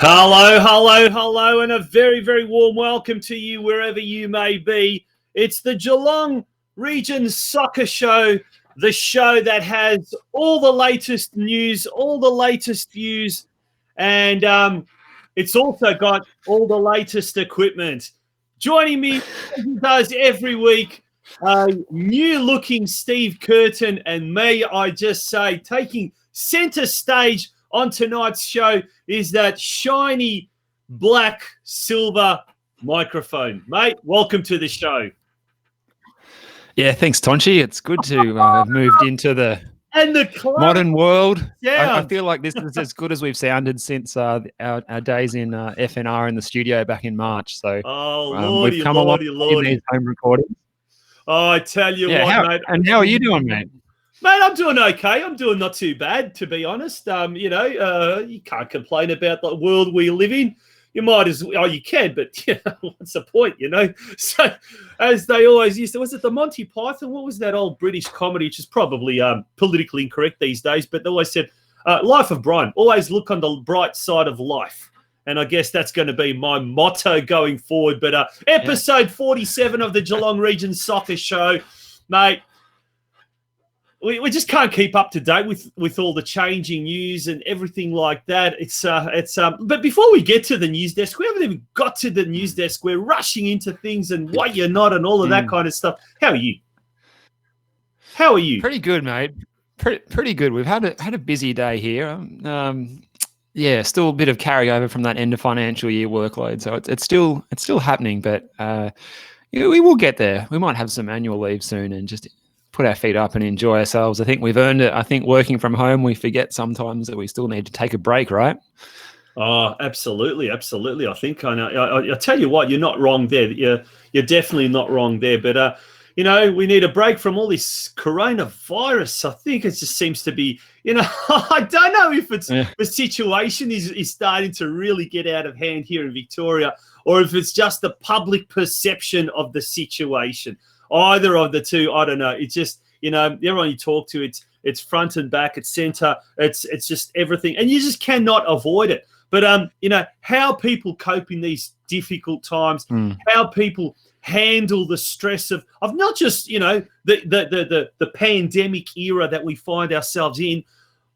Hello, and a very, very warm welcome to you wherever you may be. It's the Geelong Region Soccer Show, the show that has all the latest news, all the latest views, and it's also got all the latest equipment. Joining me, as he does every week, new-looking Steve Curtin, and may I just say, taking centre stage on tonight's show is that shiny black silver microphone. Mate, welcome to the show. Yeah, thanks, Tonci. It's good to have moved into the modern world. I feel like this is as good as we've sounded since our days in FNR in the studio back in March. So we've come along in these home recordings. Oh, I tell you what, mate. And how are you doing, mate? Mate, I'm doing okay. I'm doing not too bad, to be honest. You can't complain about the world we live in. You might as well, you can, but what's the point, So, as they always used to, was it the Monty Python? What was that old British comedy, which is probably politically incorrect these days, but they always said, Life of Brian, always look on the bright side of life. And I guess that's going to be my motto going forward. But episode 47 of the Geelong Region Soccer Show, mate. We just can't keep up to date with all the changing news and everything like that. But before we get to the news desk, we haven't even got to the news desk. We're rushing into things and what you're not and all of that kind of stuff. How are you? Pretty good, mate. Pretty good. We've had a busy day here. Still a bit of carryover from that end of financial year workload. So it's still happening, but we will get there. We might have some annual leave soon and just put our feet up and enjoy ourselves. I think we've earned it. I think working from home, we forget sometimes that we still need to take a break, right? Oh, absolutely. I think I tell you what, you're not wrong there. You're definitely not wrong there. But we need a break from all this coronavirus. I think it just seems to be, I don't know if it's the situation is starting to really get out of hand here in Victoria, or if it's just the public perception of the situation. Either of the two, I don't know. It's just, everyone you talk to, it's front and back, it's center, it's just everything. And you just cannot avoid it. But, how people cope in these difficult times, how people handle the stress of not just, the pandemic era that we find ourselves in,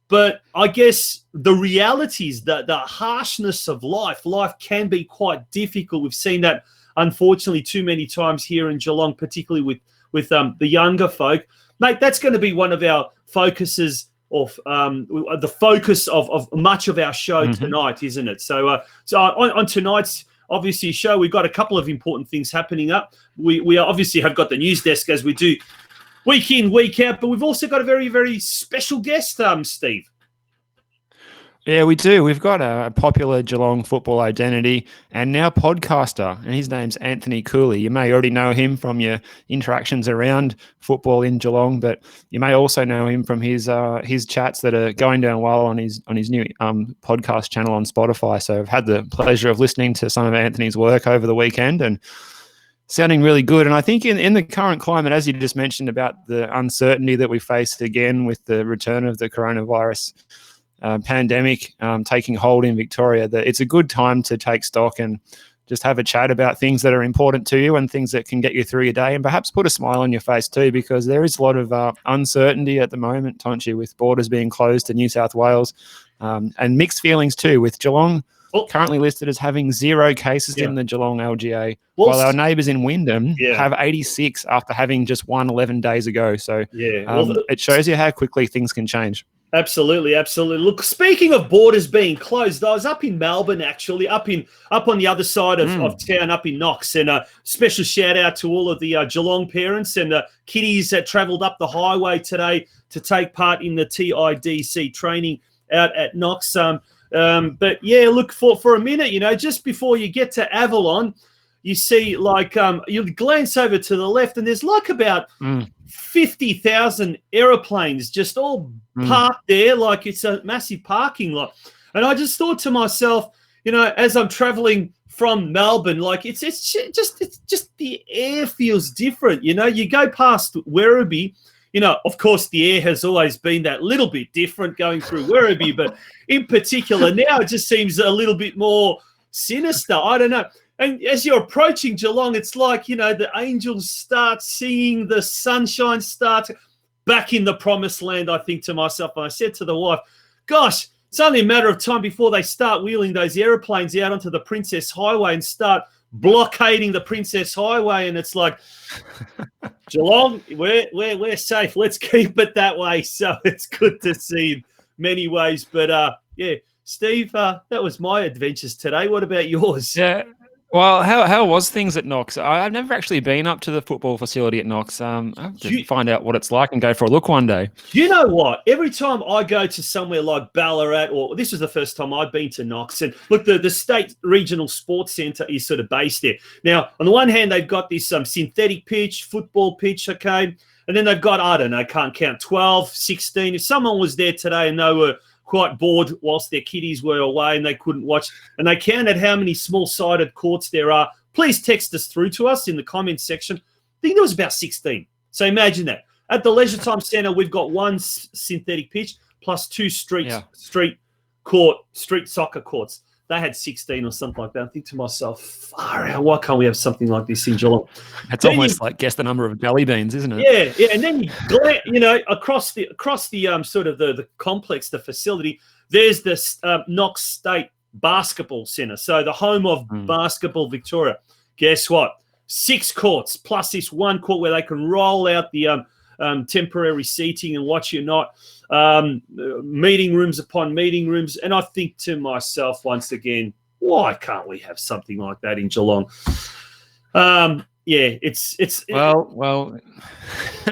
but I guess the realities, the harshness of life. Life can be quite difficult. We've seen that, unfortunately, too many times here in Geelong, particularly with the younger folk. Mate, that's going to be one of our focuses of the focus of much of our show tonight, isn't it? So on tonight's obviously show, we've got a couple of important things happening up. We obviously have got the news desk as we do week in, week out, but we've also got a very, very special guest, Steve. Yeah, we do. We've got a popular Geelong football identity and now podcaster, and his name's Anthony Cooley. You may already know him from your interactions around football in Geelong, but you may also know him from his chats that are going down well on his new podcast channel on Spotify. So I've had the pleasure of listening to some of Anthony's work over the weekend and sounding really good. And I think in the current climate, as you just mentioned about the uncertainty that we face again with the return of the coronavirus pandemic taking hold in Victoria, that it's a good time to take stock and just have a chat about things that are important to you and things that can get you through your day, and perhaps put a smile on your face too, because there is a lot of uncertainty at the moment, Tonci, with borders being closed to New South Wales, and mixed feelings too, with Geelong currently listed as having 0 cases in the Geelong LGA, while our neighbours in Wyndham have 86 after having just 11 days ago. So it shows you how quickly things can change. Absolutely. Look, speaking of borders being closed, I was up in Melbourne, actually, up on the other side of town, up in Knox, and a special shout out to all of the Geelong parents and kiddies that travelled up the highway today to take part in the TIDC training out at Knox. But yeah, look, for a minute, just before you get to Avalon, you see you glance over to the left and there's about 50,000 aeroplanes just all parked there, like it's a massive parking lot. And I just thought to myself, as I'm traveling from Melbourne, it's just the air feels different. You go past Werribee, of course, the air has always been that little bit different going through Werribee, but in particular now it just seems a little bit more sinister. I don't know. And as you're approaching Geelong, it's like, the angels start singing, the sunshine starts back in the promised land, I think to myself. And I said to the wife, gosh, it's only a matter of time before they start wheeling those aeroplanes out onto the Princess Highway and start blockading the Princess Highway. And it's like, Geelong, we're safe. Let's keep it that way. So it's good to see in many ways. But, Steve, that was my adventures today. What about yours? Yeah. Well, how was things at Knox? I've never actually been up to the football facility at Knox. I have to find out what it's like and go for a look one day. You know what? Every time I go to somewhere like Ballarat, or this is the first time I've been to Knox, and look, the State Regional Sports Centre is sort of based there. Now, on the one hand, they've got this synthetic pitch, football pitch, okay? And then they've got, I don't know, can't count, 12, 16. If someone was there today and they were quite bored whilst their kiddies were away and they couldn't watch, and they counted how many small-sided courts there are, please text us through to us in the comments section. I think there was about 16. So imagine that. At the Leisure Time Centre, we've got one synthetic pitch plus 2 street soccer courts. They had 16 or something like that. I think to myself, far out, why can't we have something like this in Geelong? It's almost like guess the number of jelly beans, isn't it? Yeah. And then across the sort of the complex, the facility, there's this Knox State Basketball Centre. So the home of Basketball Victoria. Guess what? 6 courts plus this one court where they can roll out the temporary seating and what you're not. Meeting rooms upon meeting rooms. And I think to myself once again, why can't we have something like that in Geelong? It's well.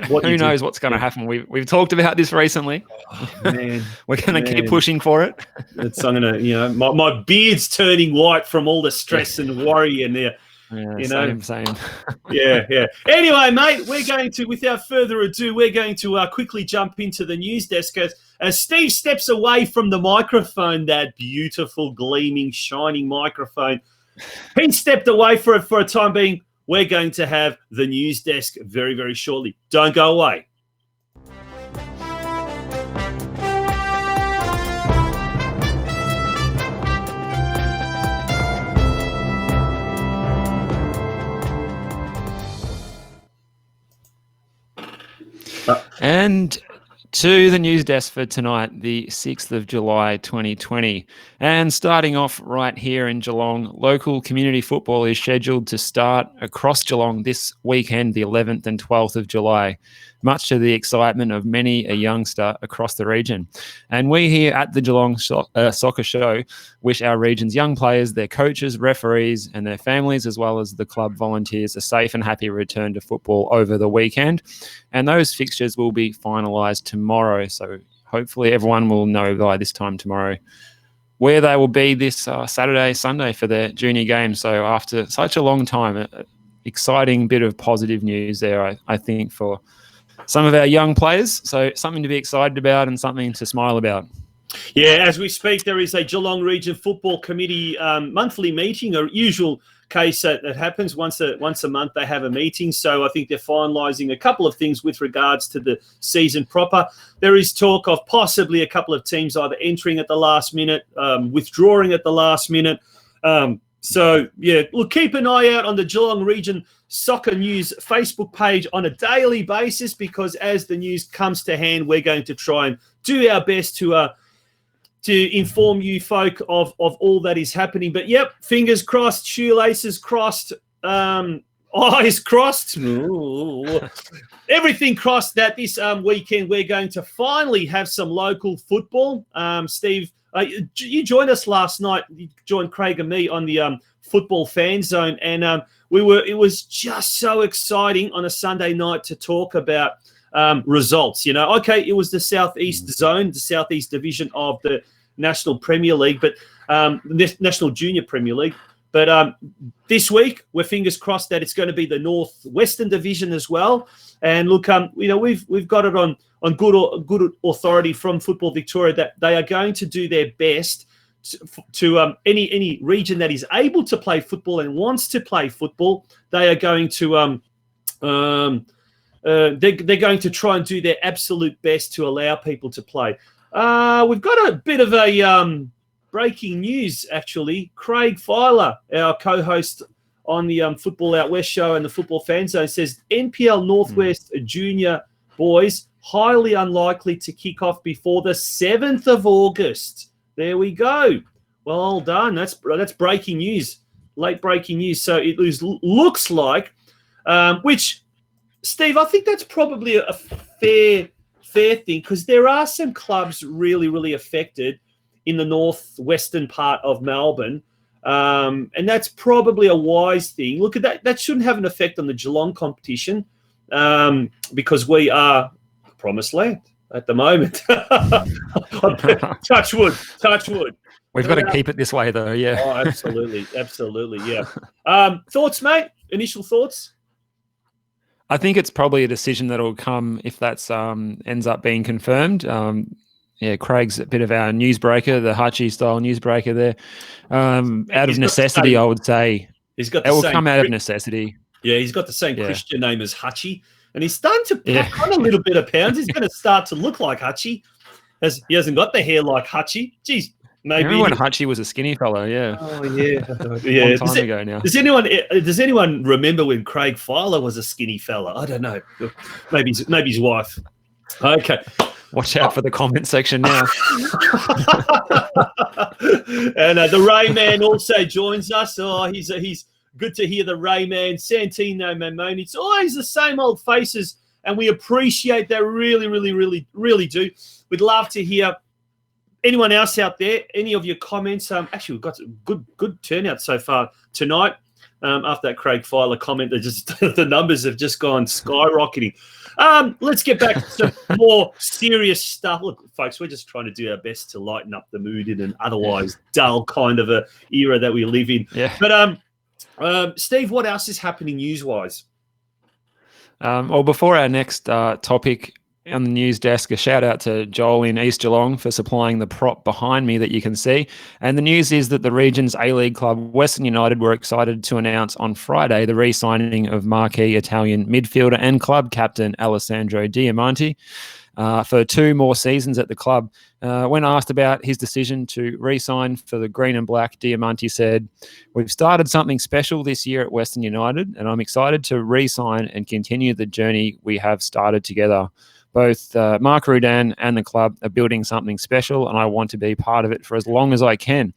Who knows what's going to happen? We've talked about this recently. Oh, man, we're going to keep pushing for it. I'm gonna, my beard's turning white from all the stress and worry and there. Yeah, same. Yeah. Anyway, mate, we're going to, without further ado, we're going to quickly jump into the news desk as Steve steps away from the microphone, that beautiful, gleaming, shining microphone. He stepped away for a time being. We're going to have the news desk very, very shortly. Don't go away. And to the news desk for tonight, the 6th of July, 2020. And starting off right here in Geelong, local community football is scheduled to start across Geelong this weekend, the 11th and 12th of July, much to the excitement of many a youngster across the region. And we here at the Geelong Soccer Show wish our region's young players, their coaches, referees and their families, as well as the club volunteers, a safe and happy return to football over the weekend. And those fixtures will be finalised tomorrow. So hopefully everyone will know by this time tomorrow where they will be this Saturday, Sunday for their junior game. So after such a long time, an exciting bit of positive news there, I think, for some of our young players. So something to be excited about and something to smile about. Yeah, as we speak, there is a Geelong Region Football Committee monthly meeting, a usual case that happens once a month. They have a meeting, so I think they're finalising a couple of things with regards to the season proper. There is talk of possibly a couple of teams either entering at the last minute, withdrawing at the last minute. So, yeah, we'll keep an eye out on the Geelong Region Soccer News Facebook page on a daily basis, because as the news comes to hand, we're going to try and do our best to inform you folk of all that is happening. But, yep, fingers crossed, shoelaces crossed, eyes crossed, everything crossed that this weekend we're going to finally have some local football. Steve, you joined us last night. You joined Craig and me on the Football Fan Zone, and it was just so exciting on a Sunday night to talk about results. Okay, it was the Southeast Zone, the Southeast Division of the National Premier League, but National Junior Premier League. But this week, we're fingers crossed that it's going to be the Northwestern Division as well. And look, we've got it on good authority from Football Victoria that they are going to do their best to any region that is able to play football and wants to play football. They are going to they're going to try and do their absolute best to allow people to play. We've got a bit of a breaking news, actually. Craig Filer, our co-host on the Football Out West show and the Football Fan Zone, says NPL Northwest Junior boys highly unlikely to kick off before the 7th of August. There we go. Well done. That's breaking news, late breaking news. So it looks like, which, Steve, I think that's probably a fair thing, because there are some clubs really, really affected in the northwestern part of Melbourne, and that's probably a wise thing. Look at that. That shouldn't have an effect on the Geelong competition, because we are promised land at the moment. Touch wood. We've got to keep it this way, though. Yeah. Oh, absolutely. Yeah. Thoughts, mate? Initial thoughts? I think it's probably a decision that will come if that's ends up being confirmed. Craig's a bit of our newsbreaker, the Hutchie style newsbreaker there. Out of necessity, I would say. He's got. It will come out of necessity. Yeah, he's got the same Christian name as Hutchie, and he's starting to pack on a little bit of pounds. He's going to start to look like Hutchie. He hasn't got the hair like Hutchie. Jeez, maybe. Remember when Hutchie was a skinny fellow? Yeah. Oh yeah, Long time ago now. Does anyone remember when Craig Filer was a skinny fella? I don't know. Maybe his wife. Okay. Watch out for the comment section now. And the Rayman also joins us. Oh, he's good to hear the Rayman. Santino Mamoni. It's always the same old faces, and we appreciate that. Really, really, really, really do. We'd love to hear anyone else out there, any of your comments. Actually, we've got a good turnout so far tonight. After that Craig Filer comment, the numbers have just gone skyrocketing. Let's get back to some more serious stuff. Look, folks, we're just trying to do our best to lighten up the mood in an otherwise dull kind of a era that we live in. Yeah. But Steve, what else is happening news-wise? Well, before our next topic on the news desk, a shout out to Joel in East Geelong for supplying the prop behind me that you can see. And the news is that the region's A-League club, Western United, were excited to announce on Friday the re-signing of marquee Italian midfielder and club captain Alessandro Diamanti for 2 more seasons at the club. When asked about his decision to re-sign for the green and black, Diamanti said, "We've started something special this year at Western United, and I'm excited to re-sign and continue the journey we have started together. Both Mark Rudan and the club are building something special, and I want to be part of it for as long as I can."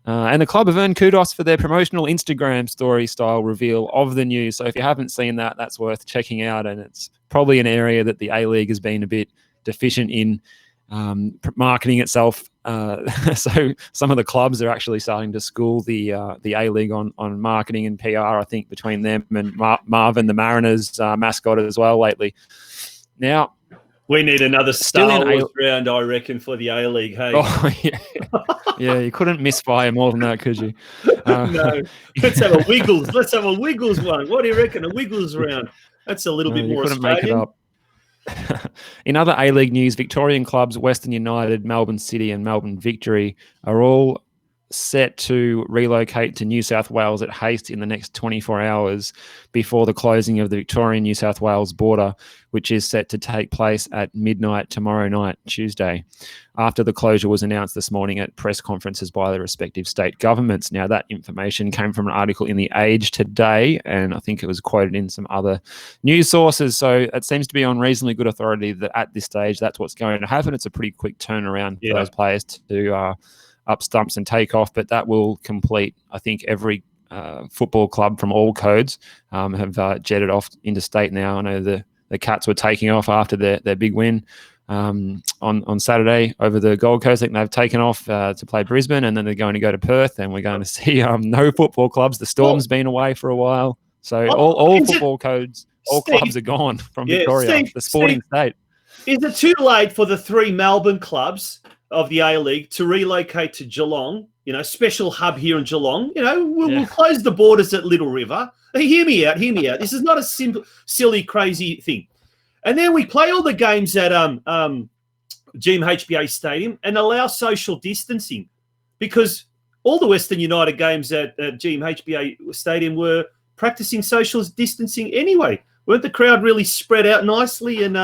And the club have earned kudos for their promotional Instagram story style reveal of the news. So if you haven't seen that, that's worth checking out. And it's probably an area that the A-League has been a bit deficient in marketing itself. So some of the clubs are actually starting to school the A-League on marketing and PR, I think, between them and Marvin, the Mariners mascot as well lately. Now, we need another Star Wars round, I reckon, for the A-League. Hey, yeah, you couldn't misfire more than that, could you? No, let's have a Wiggles. Let's have a Wiggles one. What do you reckon? A Wiggles round? That's a little bit more Australian. Make it up. In other A-League news, Victorian clubs Western United, Melbourne City, and Melbourne Victory are all set to relocate to New South Wales at haste in the next 24 hours before the closing of the Victorian-New South Wales border, which is set to take place at midnight tomorrow night, Tuesday, after the closure was announced this morning at press conferences by the respective state governments. Now, that information came from an article in The Age today, and I think it was quoted in some other news sources. So it seems to be on reasonably good authority that at this stage, that's what's going to happen. It's a pretty quick turnaround for those players to up stumps and take off, but that will complete, I think, every football club from all codes have jetted off interstate now. I know the Cats were taking off after their big win on Saturday over the Gold Coast. I think they've taken off to play Brisbane, and then they're going to go to Perth, and we're going to see no football clubs. The Storm's been away for a while. So all football codes, all clubs are gone from Victoria, the sporting state. Is it too late for the 3 Melbourne clubs of the A-League to relocate to Geelong, special hub here in Geelong? We'll close the borders at Little River. Hear me out. This is not a simple, silly, crazy thing. And then we play all the games at GMHBA Stadium and allow social distancing, because all the Western United games at GMHBA Stadium were practicing social distancing anyway. Weren't the crowd really spread out nicely? And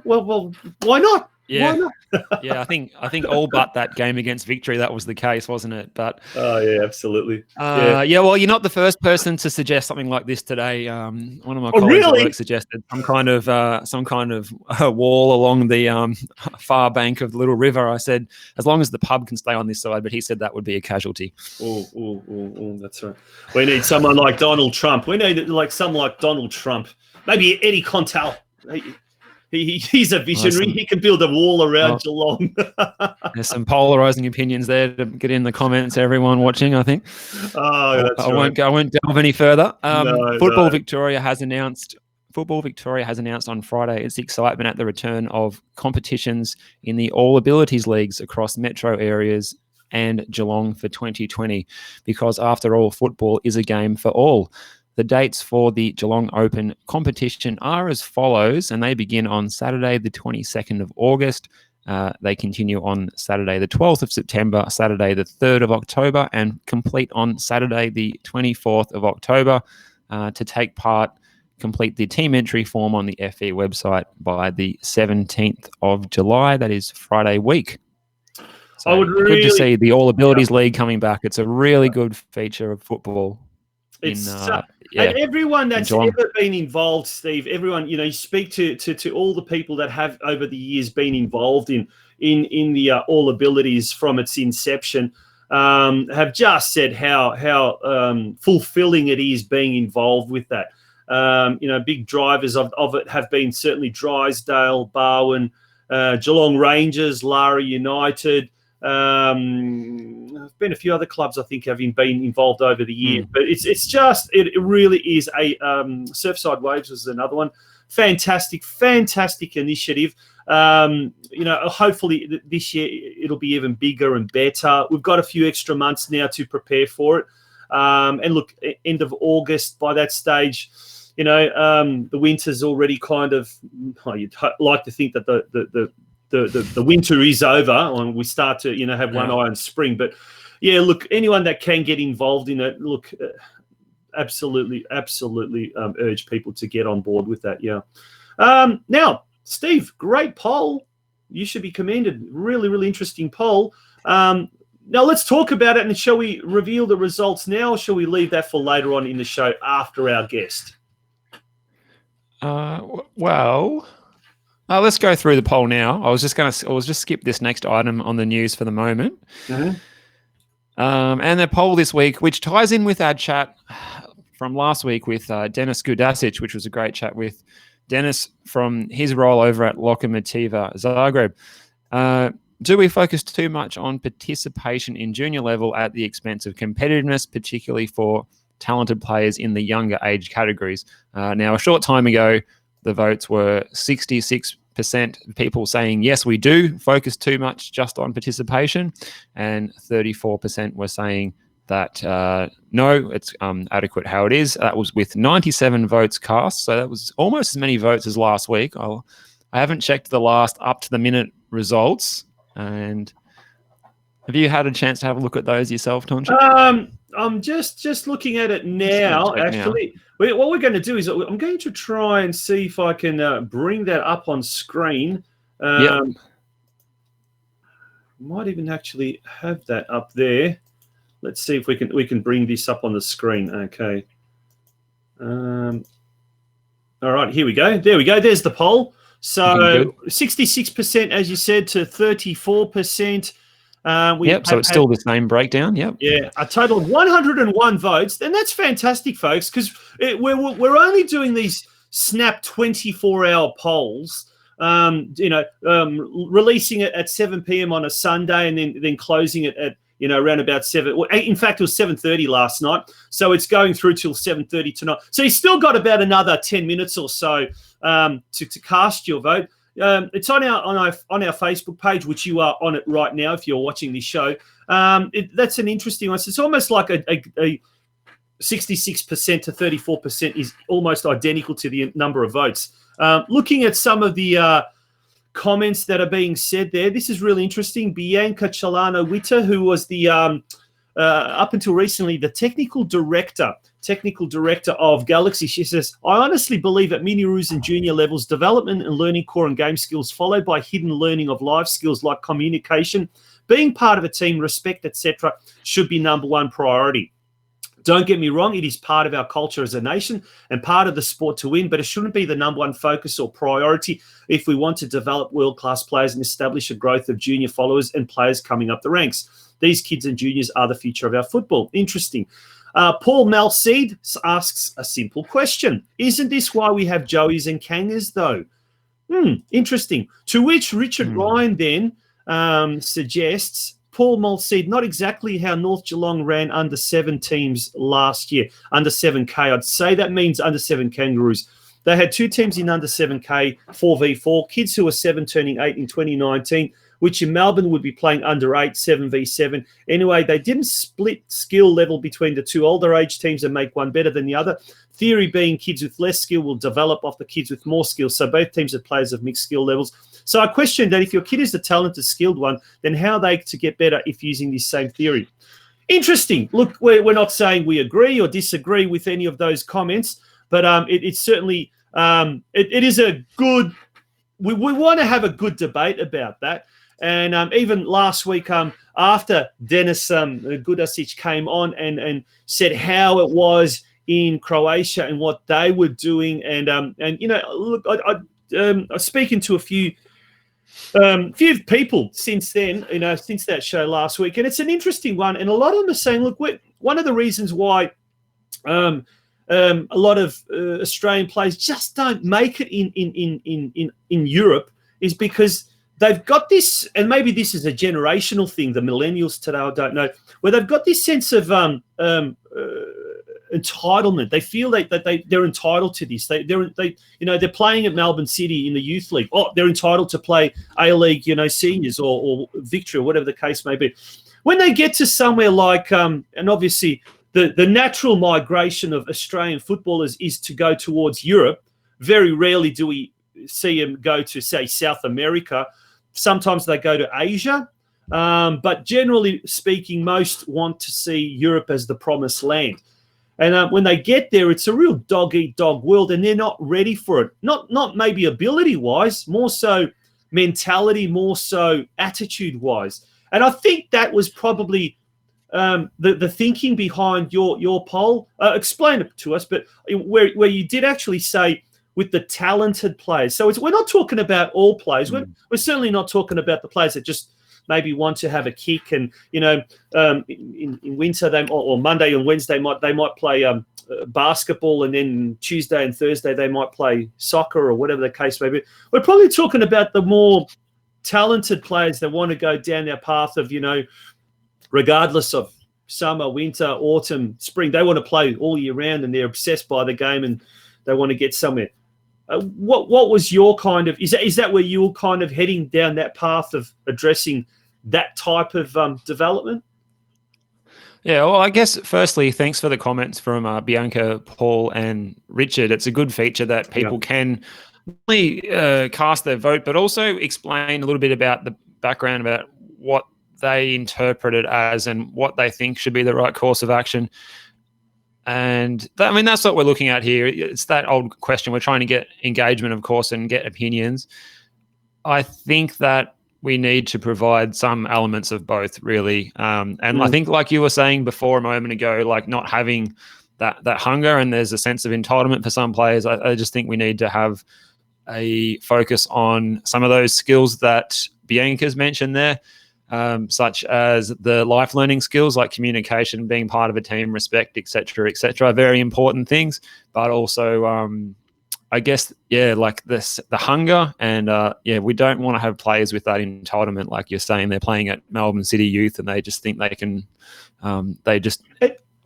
well, why not? Yeah. Why not? Yeah, I think all but that game against Victory, that was the case, wasn't it? But oh yeah, absolutely. Yeah. Well, you're not the first person to suggest something like this today. One of my colleagues really? at work suggested some kind of wall along the far bank of the little river. I said, as long as the pub can stay on this side, but he said that would be a casualty. Oh, that's right. We need someone like Donald Trump. We need someone like Donald Trump. Maybe Eddie Contal. He's a visionary. He can build a wall around Geelong. There's some polarizing opinions there to get in the comments. Everyone watching, I think. Oh, that's I won't delve any further. Football Victoria has announced on Friday its excitement at the return of competitions in the All Abilities Leagues across metro areas and Geelong for 2020, because after all, football is a game for all. The dates for the Geelong Open competition are as follows, and they begin on Saturday, the 22nd of August. They continue on Saturday, the 12th of September, Saturday, the 3rd of October, and complete on Saturday, the 24th of October. To take part, complete the team entry form on the FE website by the 17th of July. That is Friday week. So I would good to see the All Abilities League coming back. It's a really good feature of football. And everyone that's ever been involved, Steve, everyone, you speak to all the people that have over the years been involved in the All Abilities from its inception, have just said how fulfilling it is being involved with that. Big drivers of it have been certainly Drysdale, Barwon, Geelong Rangers, Lara United. There's been a few other clubs I think have been involved over the years, but it really is a Surfside Waves was another one. Fantastic initiative. Hopefully this year it'll be even bigger and better. We've got a few extra months now to prepare for it. And look, end of August, by that stage, the winter's already kind of. You'd like to think that the winter is over and we start to have one eye on spring. But yeah, look, anyone that can get involved in it, look, absolutely urge people to get on board with that. Yeah. Now, Steve, great poll. You should be commended. Really interesting poll. Now let's talk about it, and shall we reveal the results now, or shall we leave that for later on in the show after our guest? Let's go through the poll now. I was just skip this next item on the news for the moment. Mm-hmm. And the poll this week, which ties in with our chat from last week with Dennis Gudasic, which was a great chat with Dennis from his role over at Lokomotiva Zagreb. Do we focus too much on participation in junior level at the expense of competitiveness, particularly for talented players in the younger age categories? Now, a short time ago, the votes were 66% people saying, yes, we do focus too much just on participation, and 34% were saying that no, it's adequate how it is. That was with 97 votes cast, so that was almost as many votes as last week. I haven't checked the last up-to-the-minute results, and have you had a chance to have a look at those yourself, Tonci? I'm just looking at it now, actually. What we're going to do is I'm going to try and see if I can bring that up on screen. Might even actually have that up there. Let's see if we can bring this up on the screen. Okay. All right, here we go. There we go. There's the poll. So 66%, as you said, to 34%. So it's still the same breakdown. Yep. Yeah, a total of 101 votes, and that's fantastic, folks, because we're only doing these snap 24-hour polls. Releasing it at 7 p.m. on a Sunday, and then closing it at around about 7. Well, in fact, it was 7:30 last night, so it's going through till 7:30 tonight. So you've still got about another 10 minutes or so to cast your vote. It's on our Facebook page, which you are on it right now if you're watching this show. That's an interesting one. So it's almost like a 66% to 34% is almost identical to the number of votes. Looking at some of the comments that are being said there, this is really interesting. Bianca Chalano Witter, who was the up until recently, the technical director of Galaxy. She says, I honestly believe at mini roos and junior levels, development and learning core and game skills followed by hidden learning of life skills like communication, being part of a team, respect, etc., should be number one priority. Don't get me wrong, it is part of our culture as a nation and part of the sport to win, but it shouldn't be the number one focus or priority if we want to develop world-class players and establish a growth of junior followers and players coming up the ranks. These kids and juniors are the future of our football. Interesting. Paul Malseed asks a simple question. Isn't this why we have Joeys and Kangas, though? Interesting. To which Richard Ryan then suggests, Paul Malseed, not exactly how North Geelong ran under 7 teams last year, under 7K. I'd say that means under 7 Kangaroos. They had 2 teams in under 7K, 4v4, kids who were 7 turning 8 in 2019, which in Melbourne would be playing under 8, 7v7. Anyway, they didn't split skill level between the 2 older age teams and make one better than the other. Theory being kids with less skill will develop off the kids with more skill. So both teams are players of mixed skill levels. So I question that if your kid is the talented, skilled one, then how are they to get better if using this same theory? Interesting. Look, we're not saying we agree or disagree with any of those comments, but it's certainly it is a good. We want to have a good debate about that. And even last week, after Dennis Gudasic came on and said how it was in Croatia and what they were doing, and you know, look, I'm speaking to a few people since then, you know, since that show last week, and it's an interesting one. And a lot of them are saying, look, one of the reasons why a lot of Australian players just don't make it in Europe is because they've got this, and maybe this is a generational thing, the millennials today, I don't know, where they've got this sense of entitlement. They feel that they're entitled to this. They're playing at Melbourne City in the youth league. Oh, they're entitled to play A-League, seniors or Victory or whatever the case may be. When they get to somewhere like, and obviously the natural migration of Australian footballers is to go towards Europe. Very rarely do we see them go to, say, South America. Sometimes they go to Asia. But generally speaking, most want to see Europe as the promised land. And when they get there, it's a real dog-eat-dog world, and they're not ready for it. Not maybe ability-wise, more so mentality, more so attitude-wise. And I think that was probably the thinking behind your poll. Explain it to us, but where you did actually say with the talented players. So we're not talking about all players. We're certainly not talking about the players that just maybe want to have a kick, and in winter or Monday and Wednesday they might play basketball, and then Tuesday and Thursday they might play soccer or whatever the case may be. We're probably talking about the more talented players that want to go down their path of, regardless of summer, winter, autumn, spring, they want to play all year round, and they're obsessed by the game and they want to get somewhere. What was your kind of, is that where you were kind of heading down that path of addressing that type of development? Yeah, well, I guess firstly, thanks for the comments from Bianca, Paul, and Richard. It's a good feature that people can not only cast their vote, but also explain a little bit about the background about what they interpret it as and what they think should be the right course of action. And that's what we're looking at here. It's that old question. We're trying to get engagement, of course, and get opinions. I think that we need to provide some elements of both, really. I think, like you were saying before a moment ago, like not having that hunger, and there's a sense of entitlement for some players. I just think we need to have a focus on some of those skills that Bianca's mentioned there. Such as the life learning skills like communication, being part of a team, respect, etc., are very important things. But also, I guess, like the hunger, and we don't want to have players with that entitlement, like you're saying. They're playing at Melbourne City Youth, and they just think they can, they just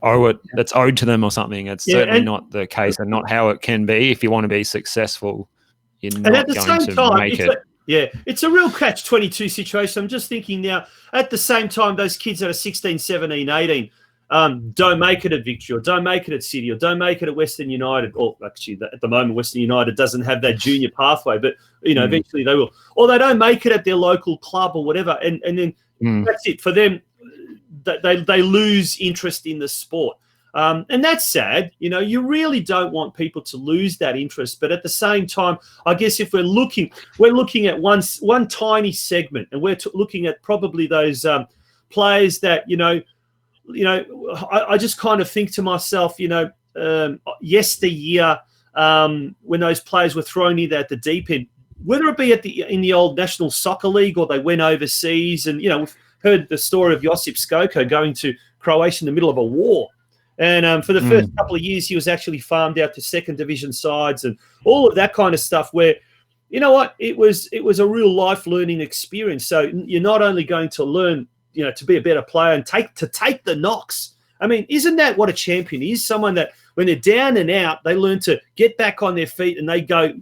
owe it. That's owed to them or something. It's certainly not the case, and not how it can be if you want to be successful in not going to make it. It's a real catch-22 situation. I'm just thinking now, at the same time, those kids that are 16, 17, 18 don't make it at Victory, or don't make it at City, or don't make it at Western United. Or actually, at the moment, Western United doesn't have that junior pathway, but eventually they will. Or they don't make it at their local club or whatever, and then that's it for them. they lose interest in the sport. And that's sad. You really don't want people to lose that interest. But at the same time, I guess if we're looking at one tiny segment, and we're looking at probably those players that, I just kind of think to myself, yesteryear, when those players were thrown in at the deep end, whether it be in the old National Soccer League or they went overseas, and, we've heard the story of Josip Skoko going to Croatia in the middle of a war. And for the first couple of years, he was actually farmed out to second division sides and all of that kind of stuff where, it was a real life learning experience. So you're not only going to learn, to be a better player and take the knocks. I mean, isn't that what a champion is? Someone that when they're down and out, they learn to get back on their feet and they go,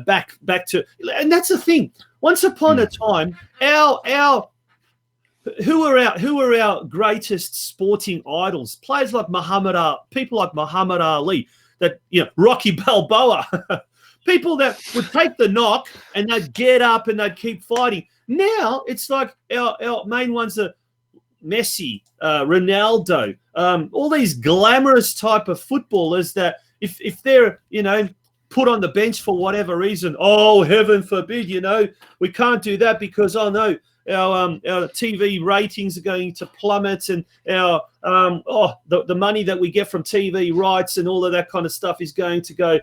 back to, and that's the thing. Once upon a time, who are our greatest sporting idols? Players like people like Muhammad Ali, that Rocky Balboa, people that would take the knock and they'd get up and they'd keep fighting. Now it's like our main ones are Messi, Ronaldo, all these glamorous type of footballers that if they're put on the bench for whatever reason, oh heaven forbid, we can't do that because no. Our TV ratings are going to plummet, and our the money that we get from TV rights and all of that kind of stuff is going to go,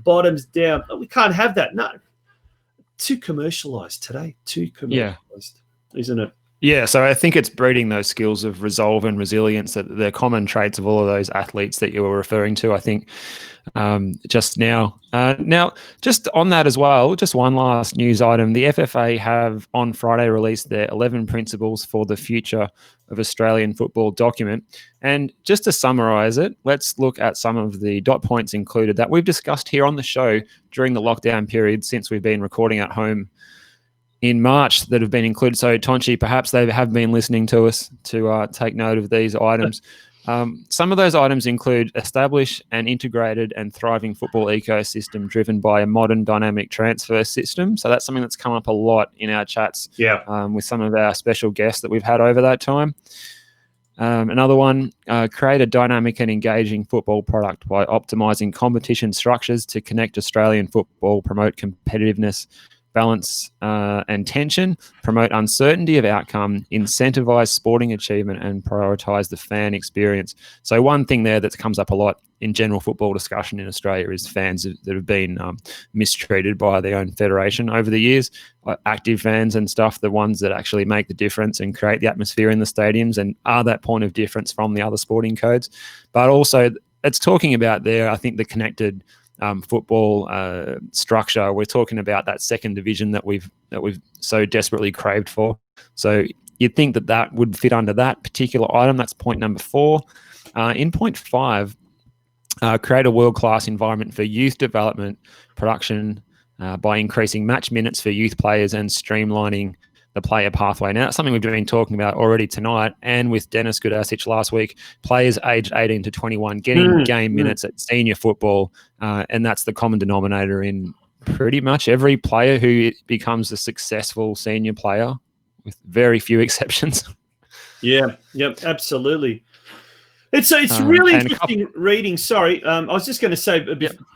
bottoms down. We can't have that. No, too commercialized today. Too commercialized, isn't it? Yeah, so I think it's breeding those skills of resolve and resilience, that the common traits of all of those athletes that you were referring to, I think, just now. Now, just on that as well, just one last news item. The FFA have on Friday released their 11 principles for the future of Australian football document. And just to summarise it, let's look at some of the dot points included that we've discussed here on the show during the lockdown period since we've been recording at home in March that have been included. So, Tonci, perhaps they have been listening to us to take note of these items. Some of those items include establish an integrated and thriving football ecosystem driven by a modern dynamic transfer system. So that's something that's come up a lot in our chats with some of our special guests that we've had over that time. Another one, create a dynamic and engaging football product by optimising competition structures to connect Australian football, promote competitiveness, balance and tension, promote uncertainty of outcome, incentivize sporting achievement, and prioritize the fan experience. So one thing there that comes up a lot in general football discussion in Australia is fans that have been mistreated by their own federation over the years, like active fans and stuff, the ones that actually make the difference and create the atmosphere in the stadiums and are that point of difference from the other sporting codes. But also it's talking about there, I think, the connected football structure. We're talking about that second division that we've so desperately craved for. So you'd think that would fit under that particular item. That's point number 4. In point 5, create a world-class environment for youth development production by increasing match minutes for youth players and streamlining the player pathway. Now, that's something we've been talking about already tonight, and with Dennis Goodasich last week, players aged 18 to 21 getting game minutes at senior football, and that's the common denominator in pretty much every player who becomes a successful senior player, with very few exceptions. Yeah, absolutely. It's really interesting reading. Sorry, I was just going to say,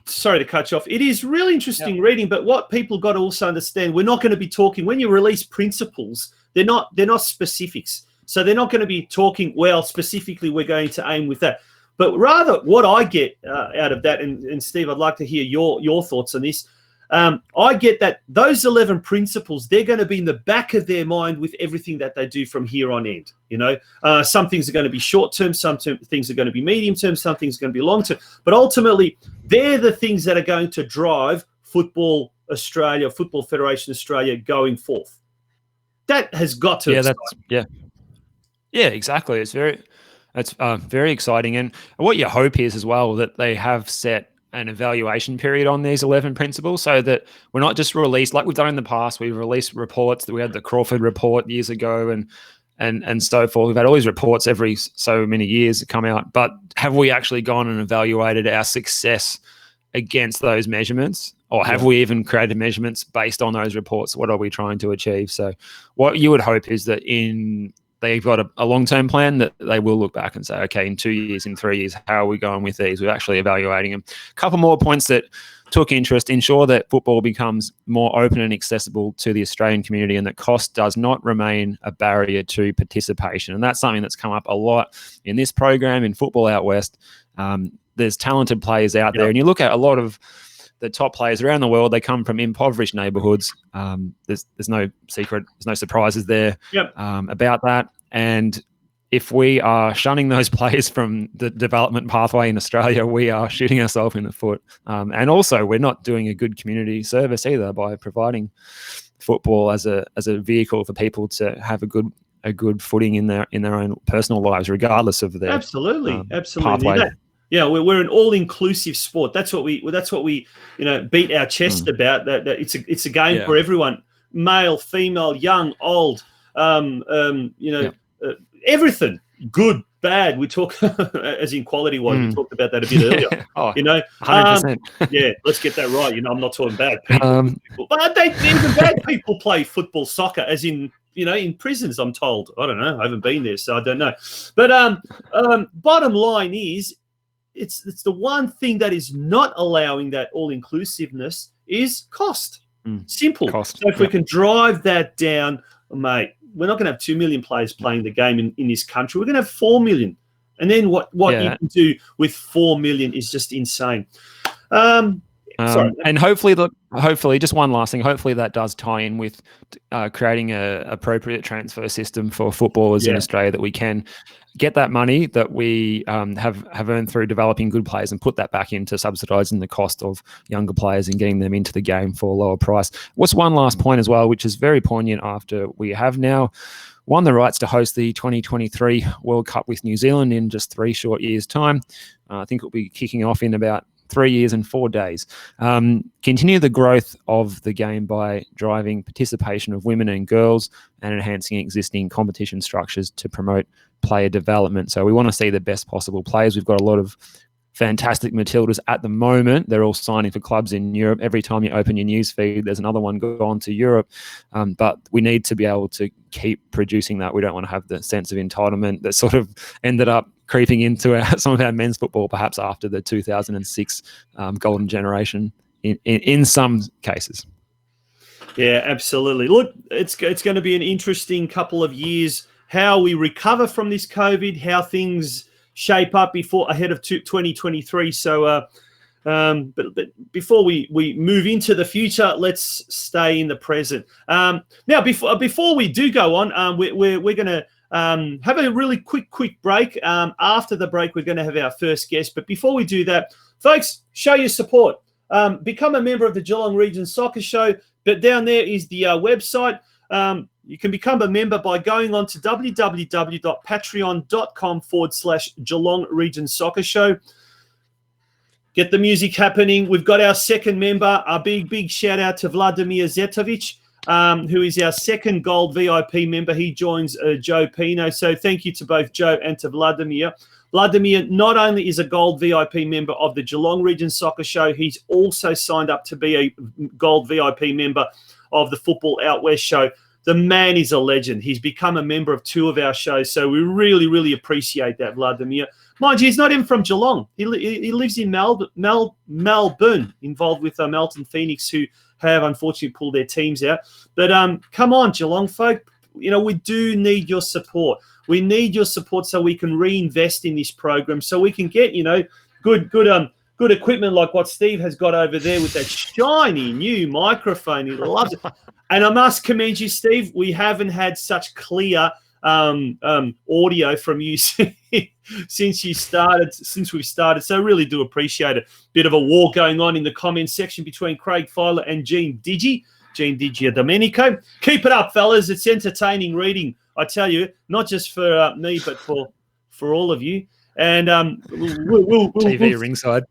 sorry to cut you off. It is really interesting reading, but what people got to also understand, we're not going to be talking, when you release principles, they're not specifics. So they're not going to be talking, well, specifically we're going to aim with that. But rather what I get out of that, and Steve, I'd like to hear your thoughts on this. I get that those 11 principles, they're going to be in the back of their mind with everything that they do from here on end. Some things are going to be short term, some things are going to be medium term, some things are going to be long term. But ultimately, they're the things that are going to drive Football Australia, Football Federation Australia going forth. That has got to. Yeah, exactly. It's very exciting, and what you hope is as well that they have set an evaluation period on these 11 principles, so that we're not just released like we've done in the past. We've released reports. That we had the Crawford report years ago, and so forth. We've had all these reports every so many years that come out, but have we actually gone and evaluated our success against those measurements, or have we even created measurements based on those reports? What are we trying to achieve? So what you would hope is that in they've got a long-term plan that they will look back and say, okay, in 2 years, in 3 years, how are we going with these? We're actually evaluating them. A couple more points that took interest: ensure that football becomes more open and accessible to the Australian community, and that cost does not remain a barrier to participation. And that's something that's come up a lot in this program, in Football Out West. There's talented players out there, and you look at a lot of the top players around the world, they come from impoverished neighborhoods. There's no secret, there's no surprises there about that. And if we are shunning those players from the development pathway in Australia, we are shooting ourselves in the foot. And also, we're not doing a good community service either by providing football as a vehicle for people to have a good footing in their own personal lives, regardless of their absolutely pathway. Yeah, we're an all-inclusive sport. That's what we beat our chest about. That it's a game for everyone, male, female, young, old. Everything, good, bad. We talk as in quality-wise. We talked about that a bit earlier. 100%. Yeah, let's get that right. I'm not talking bad people, but even bad people play football, soccer, as in. In prisons, I'm told. I don't know. I haven't been there, so I don't know. But bottom line is, it's the one thing that is not allowing that all-inclusiveness is cost. Simple. Cost. So if we can drive that down, mate, we're not going to have 2 million players playing the game in this country. We're going to have 4 million. And then what you can do with 4 million is just insane. And hopefully, just one last thing. Hopefully, that does tie in with creating a appropriate transfer system for footballers in Australia, that we can get that money that we have earned through developing good players and put that back into subsidising the cost of younger players and getting them into the game for a lower price. What's one last point as well, which is very poignant after we have now won the rights to host the 2023 World Cup with New Zealand in just 3 short years' time. I think it'll be kicking off in about 3 years and 4 days. Continue the growth of the game by driving participation of women and girls and enhancing existing competition structures to promote player development. So we want to see the best possible players. We've got a lot of fantastic Matildas at the moment. They're all signing for clubs in Europe. Every time you open your news feed, there's another one gone to Europe. But we need to be able to keep producing that. We don't want to have the sense of entitlement that sort of ended up creeping into some of our men's football, perhaps after the 2006 golden generation in some cases. Yeah, absolutely. Look, it's going to be an interesting couple of years, how we recover from this COVID, how things shape up ahead of 2023. So, but before we move into the future, let's stay in the present. Now, before we do go on, we're going to have a really quick break. After the break, we're going to have our first guest. But before we do that, folks, show your support. Become a member of the Geelong Region Soccer Show. But down there is the website. You can become a member by going on to www.patreon.com/Geelong Region Soccer Show. Get the music happening. We've got our second member. A big shout out to Vladimir Zetovic, who is our second Gold VIP member. He joins Joe Pino. So thank you to both Joe and to Vladimir. Vladimir not only is a Gold VIP member of the Geelong Region Soccer Show, he's also signed up to be a Gold VIP member of the Football Out West Show. The man is a legend. He's become a member of 2 of our shows, so we really appreciate that, Vladimir. Mind you, he's not even from Geelong. He lives in Melbourne, involved with Melton Phoenix, who have unfortunately pulled their teams out. But come on, Geelong folk, we do need your support. We need your support so we can reinvest in this program, so we can get good equipment like what Steve has got over there with that shiny new microphone. He loves it. And I must commend you, Steve. We haven't had such clear audio from you since we've started. So I really do appreciate it. Bit of a war going on in the comments section between Craig Filer and Gene Domenico. Keep it up, fellas. It's entertaining reading, I tell you, not just for me, but for all of you. And we'll TV ringside.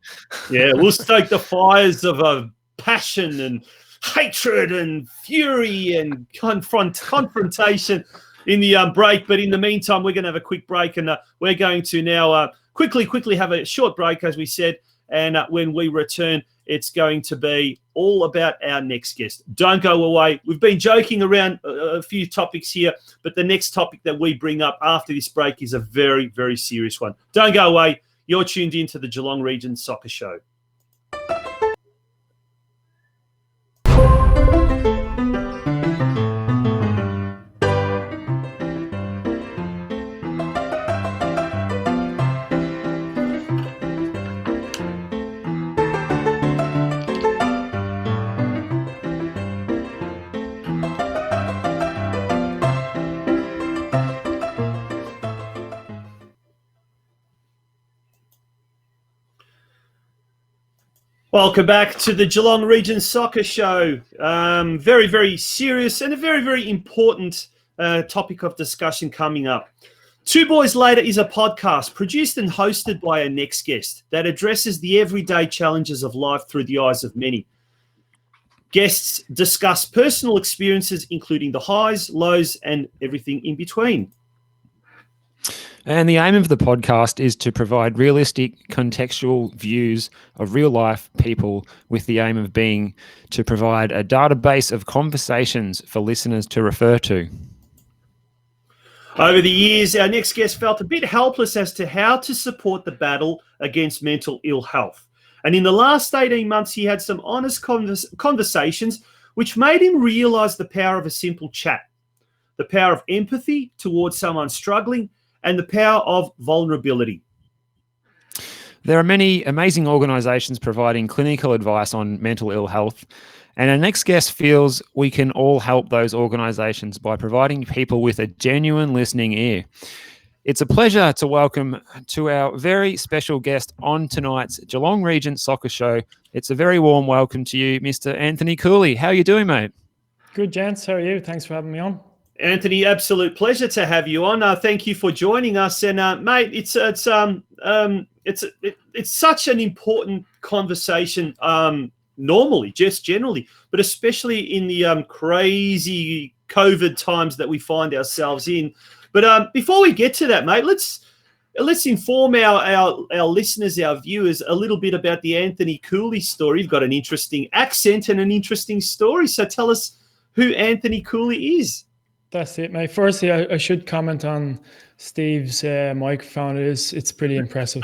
Yeah, we'll stoke the fires of passion and hatred and fury and confrontation in the break. But in the meantime, we're going to have a quick break, and we're going to now quickly have a short break, as we said. And when we return, it's going to be all about our next guest. Don't go away. We've been joking around a few topics here, but the next topic that we bring up after this break is a very, very serious one. Don't go away. You're tuned into the Geelong Region Soccer Show. Welcome back to the Geelong Region Soccer Show. Very, very serious and a very, very important topic of discussion coming up. Two Boys Later is a podcast produced and hosted by our next guest that addresses the everyday challenges of life through the eyes of many. Guests discuss personal experiences, including the highs, lows, and everything in between. And the aim of the podcast is to provide realistic, contextual views of real-life people with the aim of being to provide a database of conversations for listeners to refer to. Over the years, our next guest felt a bit helpless as to how to support the battle against mental ill health. And in the last 18 months, he had some honest conversations which made him realise the power of a simple chat, the power of empathy towards someone struggling, and the power of vulnerability. There are many amazing organisations providing clinical advice on mental ill health, and our next guest feels we can all help those organisations by providing people with a genuine listening ear. It's a pleasure to welcome to our very special guest on tonight's Geelong Region Soccer Show. It's a very warm welcome to you, Mr. Anthony Cooley. How are you doing, mate? Good, gents. How are you? Thanks for having me on. Anthony, absolute pleasure to have you on. Thank you for joining us, and mate, it's such an important conversation. Normally, just generally, but especially in the crazy COVID times that we find ourselves in. But before we get to that, mate, let's inform our listeners, our viewers, a little bit about the Anthony Cooley story. You've got an interesting accent and an interesting story, so tell us who Anthony Cooley is. That's it, mate. Firstly, I should comment on Steve's microphone. It's pretty impressive.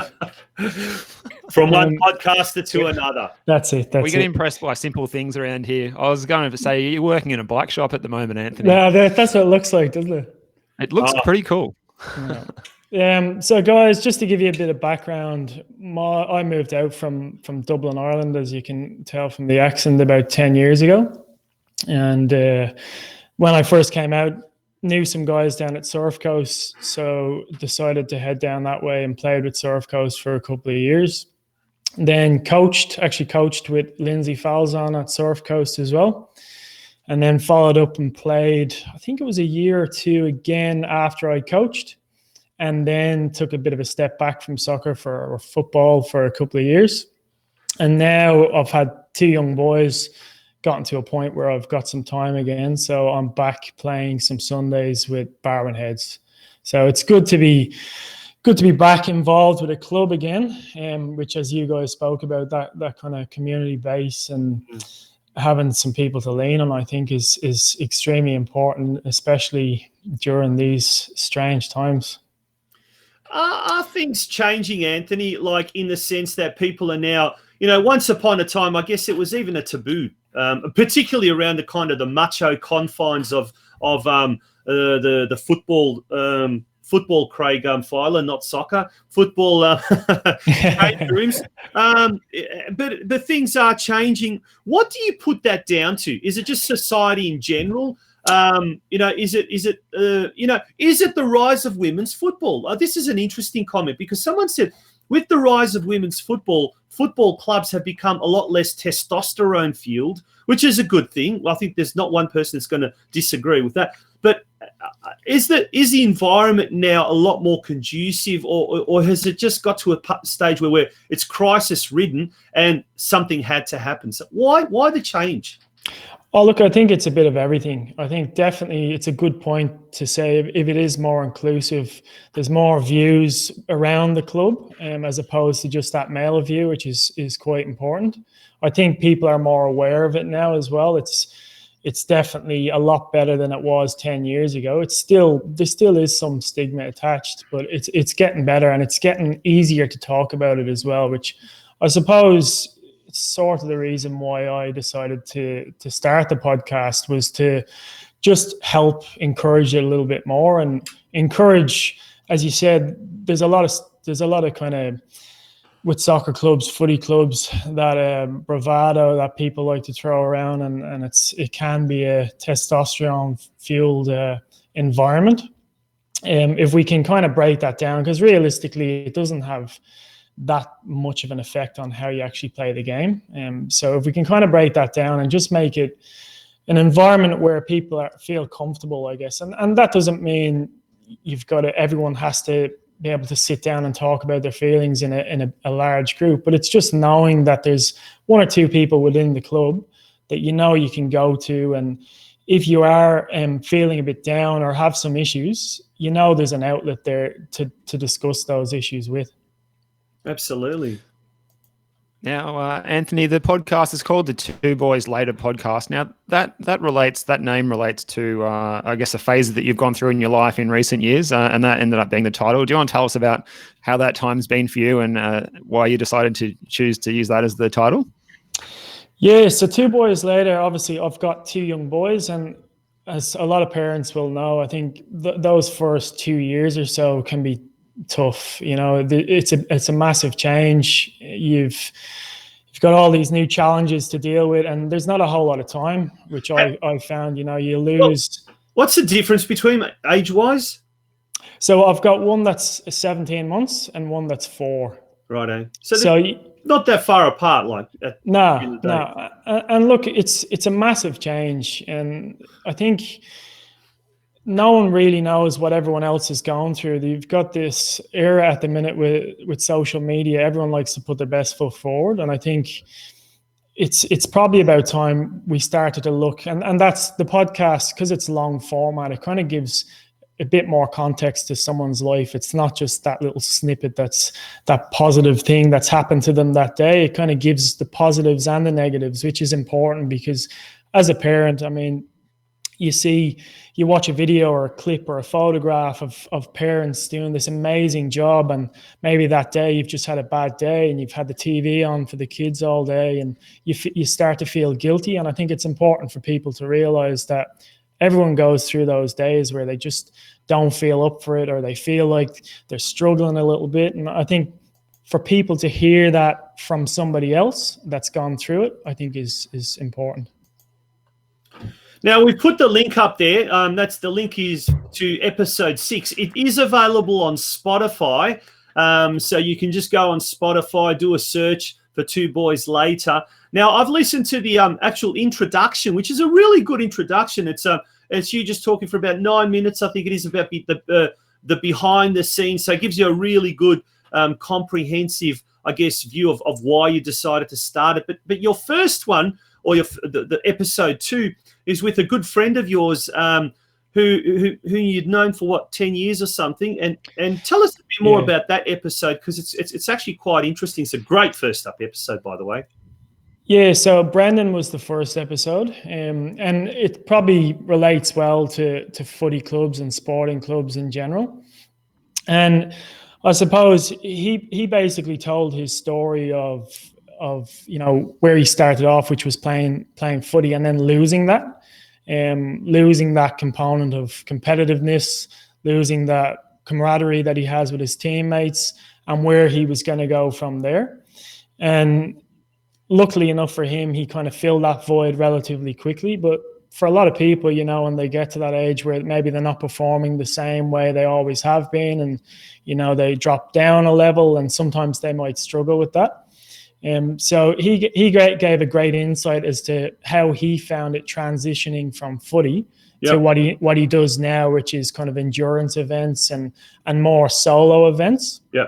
From one podcaster to another. That's it. We get impressed by simple things around here. I was going to say, you're working in a bike shop at the moment, Anthony. Yeah, that's what it looks like, doesn't it? It looks pretty cool. Yeah. So, guys, just to give you a bit of background, I moved out from Dublin, Ireland, as you can tell from the accent, about 10 years ago. And when I first came out, knew some guys down at Surf Coast, so decided to head down that way and played with Surf Coast for a couple of years. Then coached with Lindsay Falzon at Surf Coast as well. And then followed up and played, I think it was a year or two again after I coached. And then took a bit of a step back from soccer or football for a couple of years. And now I've had two young boys, gotten to a point where I've got some time again. So I'm back playing some Sundays with Barwon Heads. So it's good to be back involved with a club again, which, as you guys spoke about, that kind of community base and having some people to lean on, I think is extremely important, especially during these strange times. Are things changing, Anthony, like in the sense that people are now, once upon a time, I guess it was even a taboo, particularly around the kind of the macho confines of the football Craig Filer, not soccer, football rooms. But things are changing. What do you put that down to? Is it just society in general? Is it the rise of women's football? This is an interesting comment because someone said, with the rise of women's football clubs have become a lot less testosterone fueled, which is a good thing. Well, I think there's not one person that's going to disagree with that. But is the environment now a lot more conducive, or has it just got to a stage where it's crisis ridden and something had to happen? So why the change? Oh, look, I think it's a bit of everything. I think definitely it's a good point to say if it is more inclusive, there's more views around the club, as opposed to just that male view, which is quite important. I think people are more aware of it now as well. It's definitely a lot better than it was 10 years ago. There still is some stigma attached, but it's getting better, and it's getting easier to talk about it as well, which I suppose it's sort of the reason why I decided to start the podcast, was to just help encourage it a little bit more, and encourage, as you said, there's a lot of kind of, with soccer clubs, footy clubs, that bravado that people like to throw around, and it can be a testosterone fueled environment. If we can kind of break that down, because realistically it doesn't have that much of an effect on how you actually play the game. So if we can kind of break that down and just make it an environment where people feel comfortable, I guess. And that doesn't mean everyone has to be able to sit down and talk about their feelings in a large group, but it's just knowing that there's one or two people within the club that you can go to, and if you are feeling a bit down or have some issues, there's an outlet there to discuss those issues with. Absolutely. Now, Anthony, the podcast is called the Two Boys Later podcast. Now, that name relates to, I guess, a phase that you've gone through in your life in recent years, and that ended up being the title. Do you want to tell us about how that time's been for you, and why you decided to choose to use that as the title? Yeah, so Two Boys Later, obviously I've got two young boys, and as a lot of parents will know, I think those first 2 years or so can be tough. It's a massive change. You've got all these new challenges to deal with, and there's not a whole lot of time, which I found, you lose. What's the difference between age-wise? So I've got one that's 17 months and one that's 4. Righto. So not that far apart, like. No. And look, it's a massive change, and I think no one really knows what everyone else is going through. You've got this era at the minute with social media. Everyone likes to put their best foot forward, and I think it's probably about time we started to look, and that's the podcast, because it's long format. It kind of gives a bit more context to someone's life. It's not just that little snippet that's that positive thing that's happened to them that day. It kind of gives the positives and the negatives, which is important, because as a parent, I mean, you watch a video or a clip or a photograph of parents doing this amazing job, and maybe that day you've just had a bad day and you've had the TV on for the kids all day, and you start to feel guilty. And I think it's important for people to realize that everyone goes through those days where they just don't feel up for it, or they feel like they're struggling a little bit. And I think for people to hear that from somebody else that's gone through it, I think is important. Now, we put the link up there. The link is to episode 6. It is available on Spotify. So you can just go on Spotify, do a search for Two Boys Later. Now, I've listened to the actual introduction, which is a really good introduction. It's you just talking for about 9 minutes. I think it is about the behind the scenes. So it gives you a really good, comprehensive, I guess, view of why you decided to start it. But your first one, or the episode 2, is with a good friend of yours who you'd known for 10 years or something. And tell us a bit more about that episode, because it's actually quite interesting. It's a great first up episode, by the way. Yeah, so Brendan was the first episode, and it probably relates well to footy clubs and sporting clubs in general. And I suppose he basically told his story of where he started off, which was playing footy, and then losing that component of competitiveness, losing that camaraderie that he has with his teammates, and where he was going to go from there. And luckily enough for him, he kind of filled that void relatively quickly. But for a lot of people, when they get to that age where maybe they're not performing the same way they always have been, and they drop down a level, and sometimes they might struggle with that. So he gave a great insight as to how he found it transitioning from footy to what he does now, which is kind of endurance events and more solo events. Yeah.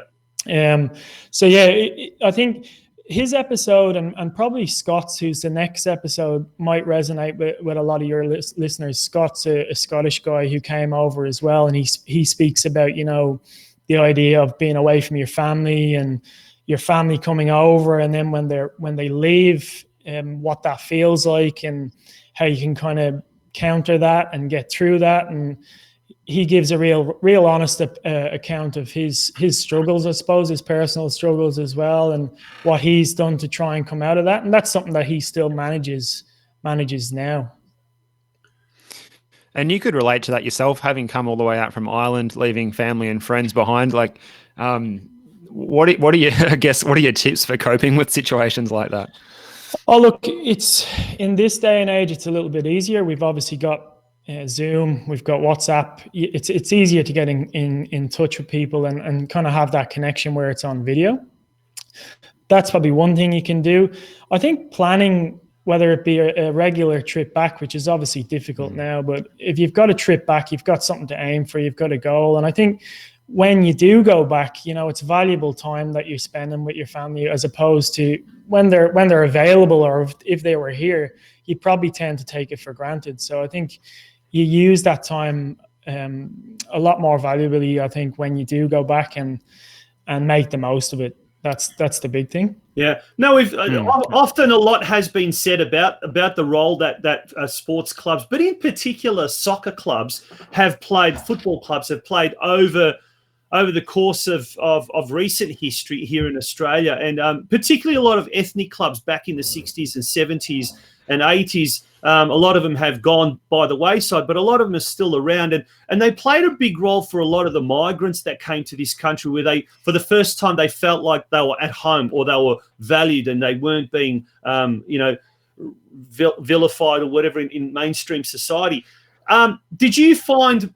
I think his episode and probably Scott's, who's the next episode, might resonate with a lot of your listeners. Scott's a Scottish guy who came over as well, and he speaks about, you know, the idea of being away from your family and your family coming over, and then when they leave, what that feels like and how you can kind of counter that and get through that. And he gives a real honest account of his struggles, I suppose, his personal struggles as well, and what he's done to try and come out of that. And that's something that he still manages now. And you could relate to that yourself, having come all the way out from Ireland, leaving family and friends behind. Like, what are your tips for coping with situations like that? Oh, look, it's in this day and age, it's a little bit easier. We've obviously got Zoom, we've got WhatsApp. It's easier to get in touch with people and kind of have that connection where it's on video. That's probably one thing you can do. I think planning, whether it be a regular trip back, which is obviously difficult now, but if you've got a trip back, you've got something to aim for, you've got a goal. And I think when you do go back, you know, it's valuable time that you're spending with your family, as opposed to when they're available, or if they were here, you probably tend to take it for granted. So I think you use that time a lot more valuably, I think, when you do go back and make the most of it. That's the big thing. Yeah. No, often a lot has been said about the role that sports clubs, but in particular soccer clubs, football clubs have played over the course of recent history here in Australia, and particularly a lot of ethnic clubs back in the 60s and 70s and 80s. A lot of them have gone by the wayside, but a lot of them are still around, and they played a big role for a lot of the migrants that came to this country, where they, for the first time, they felt like they were at home, or they were valued, and they weren't being, vilified or whatever in mainstream society. Did you find,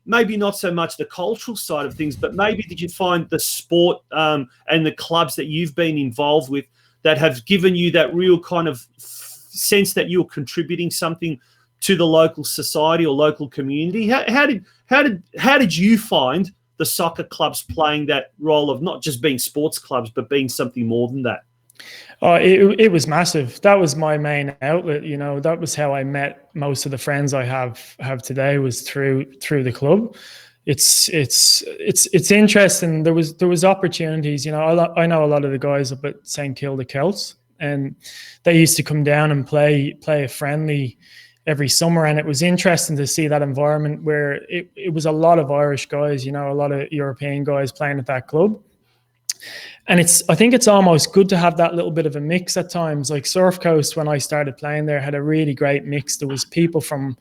maybe not so much the cultural side of things, but maybe did you find the sport and the clubs that you've been involved with that have given you that real kind of sense that you're contributing something to the local society or local community? How did you find the soccer clubs playing that role of not just being sports clubs, but being something more than that? Oh, it was massive. That was my main outlet. You know, that was how I met most of the friends I have today, was through the club. It's interesting. There was opportunities. You know, I know a lot of the guys up at St Kilda Celts, and they used to come down and play a friendly every summer. And it was interesting to see that environment where it was a lot of Irish guys, you know, a lot of European guys playing at that club. And I think it's almost good to have that little bit of a mix at times. Like Surf Coast, when I started playing there, had a really great mix. There was people from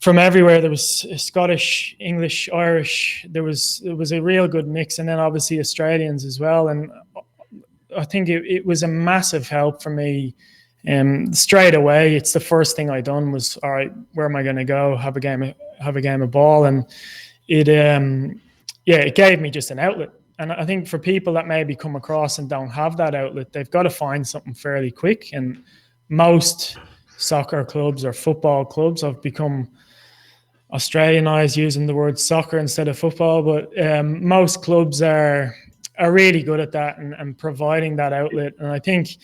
everywhere. There was Scottish, English, Irish. There was a real good mix. And then obviously Australians as well. And I think it was a massive help for me. Straight away, it's the first thing I done was, all right, where am I going to go? Have a game of ball. And it gave me just an outlet. And I think for people that maybe come across and don't have that outlet, they've got to find something fairly quick. And most soccer clubs or football clubs have become Australianized, using the word soccer instead of football. But most clubs are really good at that and providing that outlet. And I think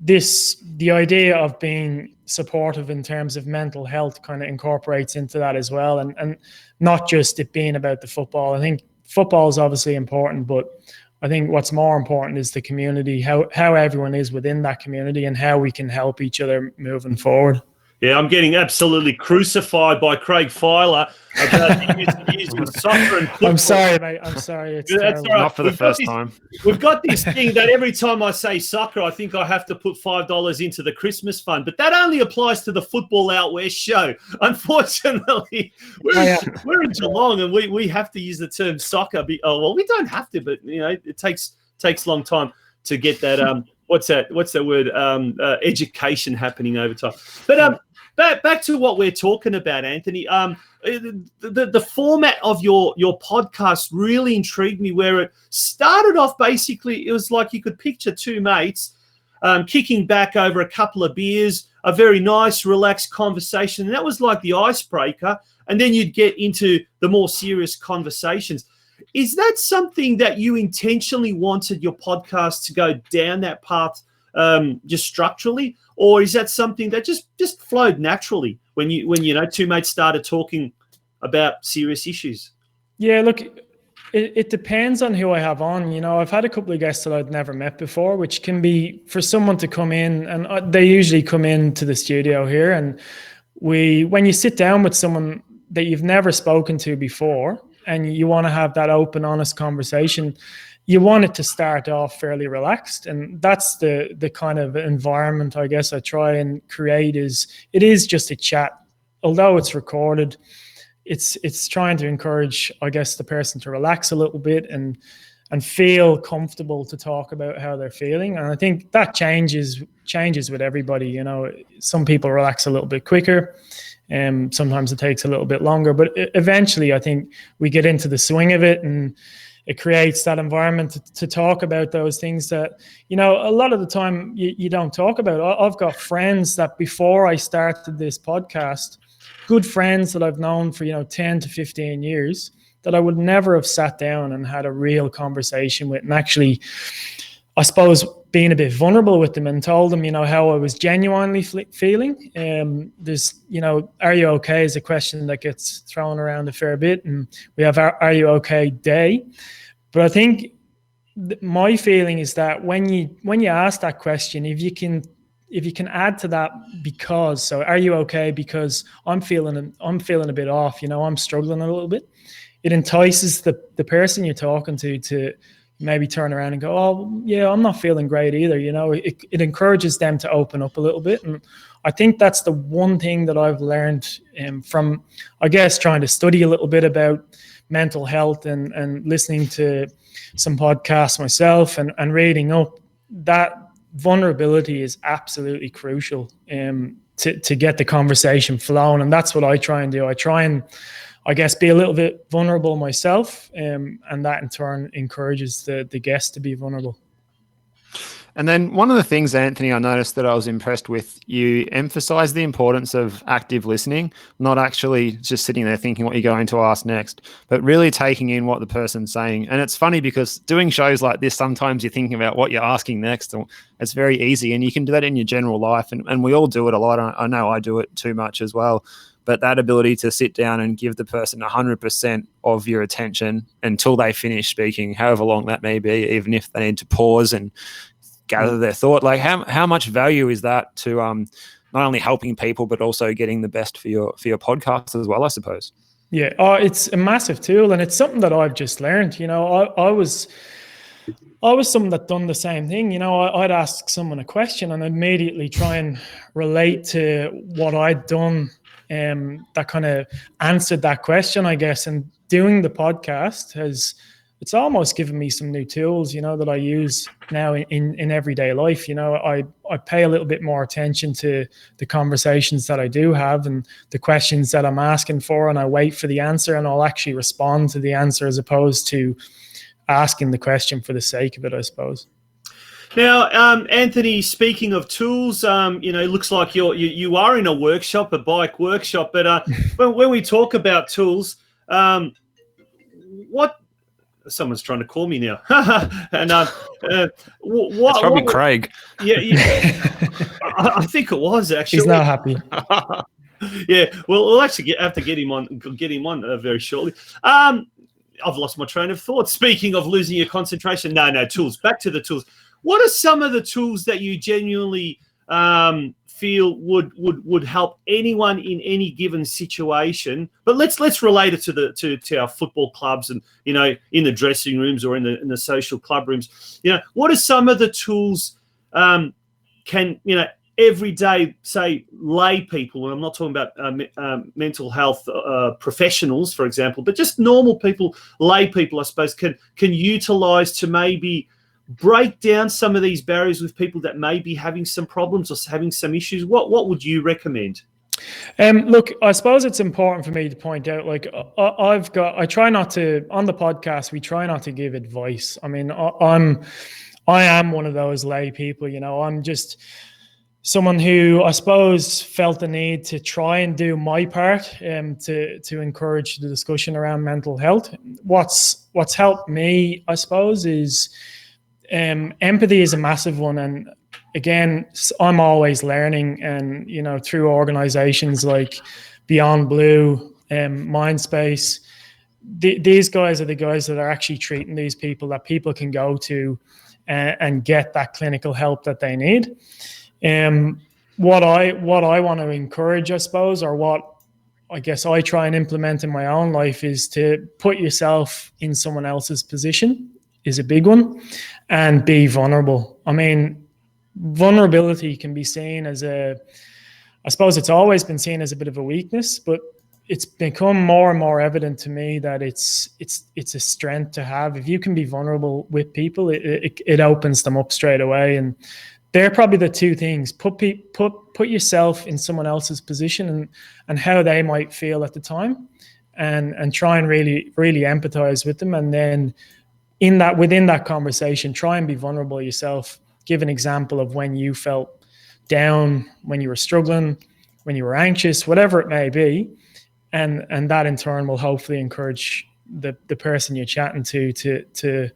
the idea of being supportive in terms of mental health kind of incorporates into that as well. And not just it being about the football. I think football is obviously important, but I think what's more important is the community, how everyone is within that community, and how we can help each other moving forward. Yeah, I'm getting absolutely crucified by Craig Filer about using soccer and football. I'm sorry, mate. I'm sorry. It's That's all right. Not for the first time. We've got this thing that every time I say soccer, I think I have to put $5 into the Christmas fund. But that only applies to the Football Out West show. Unfortunately, we're in Geelong, and we have to use the term soccer. We don't have to, but you know, it takes a long time to get that. What's that word? Education happening over time. But back to what we're talking about, Anthony. The format of your podcast really intrigued me, where it started off basically, it was like you could picture two mates kicking back over a couple of beers, a very nice, relaxed conversation. And that was like the icebreaker. And then you'd get into the more serious conversations. Is that something that you intentionally wanted your podcast to go down that path, just structurally, or is that something that just flowed naturally when two mates started talking about serious issues? Yeah, look, it depends on who I have on. I've had a couple of guests that I'd never met before, which can be for someone to come in, and they usually come into the studio here, and when you sit down with someone that you've never spoken to before and you want to have that open, honest conversation, you want it to start off fairly relaxed. And that's the kind of environment I guess I try and create. It is just a chat. Although it's recorded, it's trying to encourage, I guess, the person to relax a little bit and feel comfortable to talk about how they're feeling. And I think that changes with everybody. Some people relax a little bit quicker, and sometimes it takes a little bit longer. But eventually, I think we get into the swing of it, and it creates that environment to talk about those things that, a lot of the time you don't talk about. I've got friends that before I started this podcast, good friends that I've known for 10 to 15 years, that I would never have sat down and had a real conversation with, and actually, I suppose, being a bit vulnerable with them and told them, how I was genuinely feeling. There's, are you okay is a question that gets thrown around a fair bit, and we have are you okay day. But I think my feeling is that when you ask that question, if you can add to that, so are you okay because I'm feeling a bit off, I'm struggling a little bit. It entices the person you're talking to maybe turn around and go, oh, yeah, I'm not feeling great either. It encourages them to open up a little bit. And I think that's the one thing that I've learned from, I guess, trying to study a little bit about mental health and listening to some podcasts myself and reading up. That vulnerability is absolutely crucial to get the conversation flowing. And that's what I try and do. I try and, I guess, be a little bit vulnerable myself, and that in turn encourages the guest to be vulnerable. And then one of the things, Anthony, I noticed that I was impressed with, you emphasize the importance of active listening, not actually just sitting there thinking what you're going to ask next, but really taking in what the person's saying. And it's funny because doing shows like this, sometimes you're thinking about what you're asking next. It's very easy, and you can do that in your general life. And we all do it a lot. I know I do it too much as well. But that ability to sit down and give the person 100% of your attention until they finish speaking, however long that may be, even if they need to pause and gather their thought, like how much value is that to not only helping people but also getting the best for your podcast as well, I suppose. Yeah, it's a massive tool, and it's something that I've just learned. I was someone that done the same thing. I'd ask someone a question and immediately try and relate to what I'd done, that kind of answered that question, I guess. And doing the podcast it's almost given me some new tools, that I use now in everyday life. I pay a little bit more attention to the conversations that I do have and the questions that I'm asking for, and I wait for the answer, and I'll actually respond to the answer as opposed to asking the question for the sake of it, I suppose. Now, Anthony, speaking of tools, it looks like you are in a workshop, a bike workshop. But when we talk about tools, what? Someone's trying to call me now. And what? It's probably Craig. Yeah. I think it was actually. He's not happy. Yeah. Well, we'll actually have to get him on very shortly. I've lost my train of thought. Speaking of losing your concentration, no, tools. Back to the tools. What are some of the tools that you genuinely feel would help anyone in any given situation? But let's relate it to our football clubs and in the dressing rooms or in the social club rooms. What are some of the tools can everyday, say, lay people, and I'm not talking about mental health professionals, for example, but just normal people, lay people, I suppose, can utilize to maybe break down some of these barriers with people that may be having some problems or having some issues? What would you recommend? Look, I suppose it's important for me to point out, like, I try not to, on the podcast, we try not to give advice. I mean, I am one of those lay people, I'm just someone who I suppose felt the need to try and do my part to encourage the discussion around mental health. What's helped me, I suppose, is empathy is a massive one. And again, I'm always learning, and through organizations like Beyond Blue, Mindspace, these guys are the guys that are actually treating these people that people can go to and get that clinical help that they need. What I want to encourage, I suppose, or what I guess I try and implement in my own life, is to put yourself in someone else's position is a big one, and be vulnerable. I mean, vulnerability can be seen as I suppose it's always been seen as a bit of a weakness, but it's become more and more evident to me that it's a strength to have. If you can be vulnerable with people, it opens them up straight away. And they're probably the two things: put yourself in someone else's position and how they might feel at the time, and try and really empathize with them. And then within that conversation, try and be vulnerable yourself. Give an example of when you felt down, when you were struggling, when you were anxious, whatever it may be, and that in turn will hopefully encourage the person you're chatting to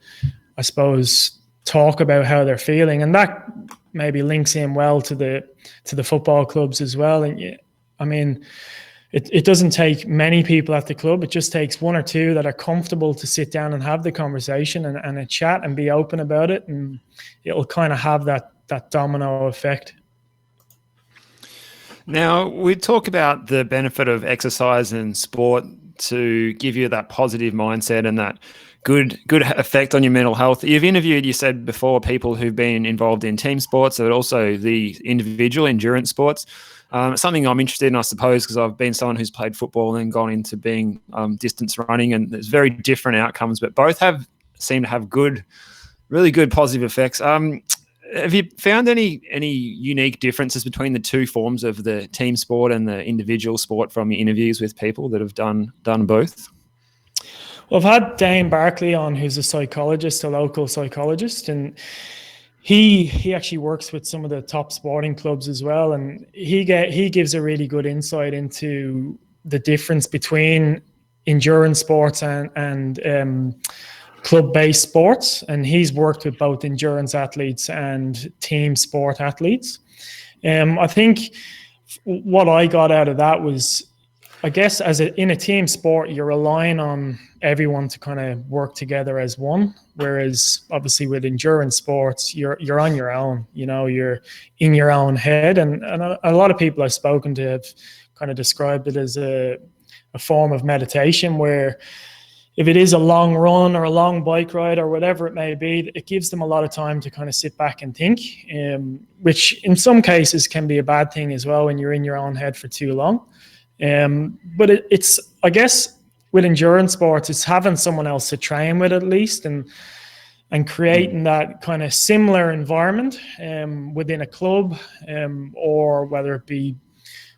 I suppose talk about how they're feeling, and that maybe links in well to the football clubs as well. And I mean, it doesn't take many people at the club. It just takes one or two that are comfortable to sit down and have the conversation and a chat and be open about it, and it'll kind of have that domino effect. Now, we talk about the benefit of exercise and sport to give you that positive mindset and that good effect on your mental health. You've interviewed, you said before, people who've been involved in team sports, but also the individual endurance sports. Something I'm interested in, I suppose, because I've been someone who's played football and then gone into being distance running, and there's very different outcomes, but both seem to have really good positive effects. Have you found any unique differences between the two forms of the team sport and the individual sport from your interviews with people that have done both? Well, I've had Dane Barkley on, who's a local psychologist, and he actually works with some of the top sporting clubs as well, and he gives a really good insight into the difference between endurance sports and club-based sports, and he's worked with both endurance athletes and team sport athletes. I think what I got out of that was, I guess, in a team sport, you're relying on everyone to kind of work together as one, whereas obviously with endurance sports, you're on your own. You're in your own head, and a lot of people I've spoken to have kind of described it as a form of meditation, where if it is a long run or a long bike ride or whatever it may be, it gives them a lot of time to kind of sit back and think, which in some cases can be a bad thing as well when you're in your own head for too long. But it's, I guess, with endurance sports, it's having someone else to train with at least, and creating that kind of similar environment within a club, or whether it be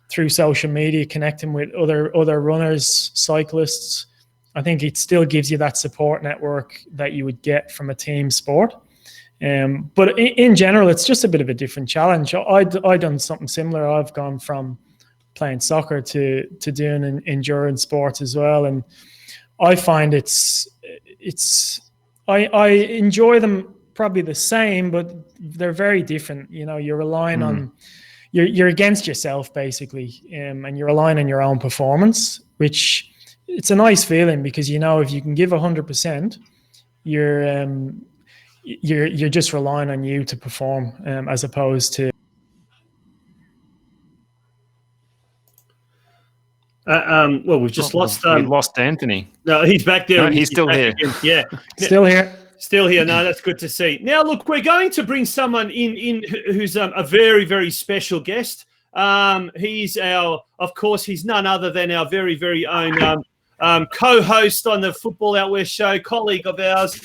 through social media, connecting with other runners, cyclists. I think it still gives you that support network that you would get from a team sport. But in general, it's just a bit of a different challenge. I done something similar. I've gone from playing soccer to doing endurance sports as well, and I find I enjoy them probably the same, but they're very different. You're relying on you're against yourself basically, and you're relying on your own performance, which it's a nice feeling, because if you can give 100%, you're just relying on you to perform, as opposed to. Well, we've just lost. We lost Anthony. No, he's back there. No, he's still here. Yeah, still here. Still here. No, that's good to see. Now, look, we're going to bring someone in who's a very, very special guest. He's he's none other than our very, very own co-host on the Football Out West show, colleague of ours,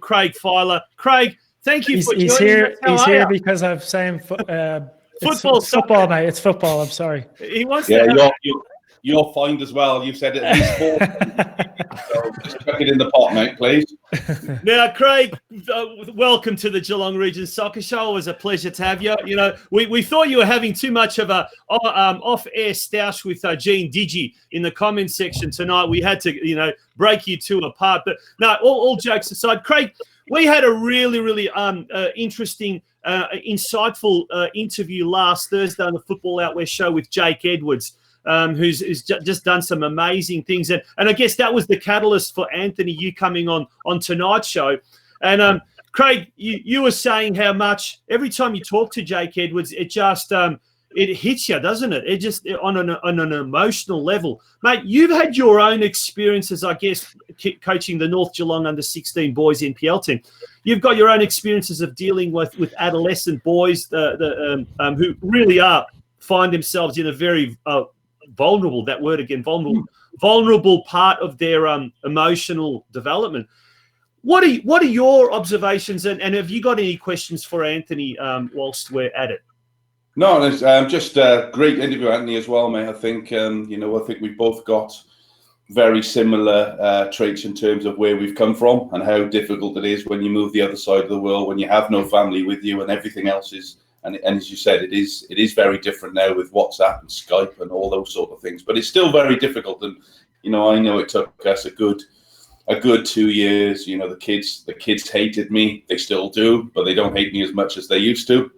Craig Filer. Craig, thank you for joining us. He's here because I've saying football, mate. It's football. I'm sorry. He wants to. you're fined as well. You've said it at least 4 times. So just chuck it in the pot, mate, please. Now, Craig, welcome to the Geelong Region Soccer Show. It was a pleasure to have you. You know, we thought you were having too much of a off-air stoush with Gene Digi in the comments section tonight. We had to, you know, break you two apart. But no, all jokes aside, Craig, we had a really interesting, insightful interview last Thursday on the Football Out West show with Jake Edwards. Who's just done some amazing things. And I guess that was the catalyst for Anthony, you coming on tonight's show. And Craig, you were saying how much every time you talk to Jake Edwards, it just it hits you, doesn't it? It just on an emotional level. Mate, you've had your own experiences, I guess, coaching the North Geelong under-16 boys NPL team. You've got your own experiences of dealing with adolescent boys who really find themselves in a very vulnerable, that word again, vulnerable part of their emotional development. What are your observations, and have you got any questions for Anthony whilst we're at it? No, it's just a great interview, Anthony, as well, mate. I think I think we've both got very similar traits in terms of where we've come from and how difficult it is when you move the other side of the world, when you have no family with you and everything else is. And as you said, it is very different now with WhatsApp and Skype and all those sort of things. But it's still very difficult. And I know it took us a good 2 years. The kids hated me. They still do, but they don't hate me as much as they used to,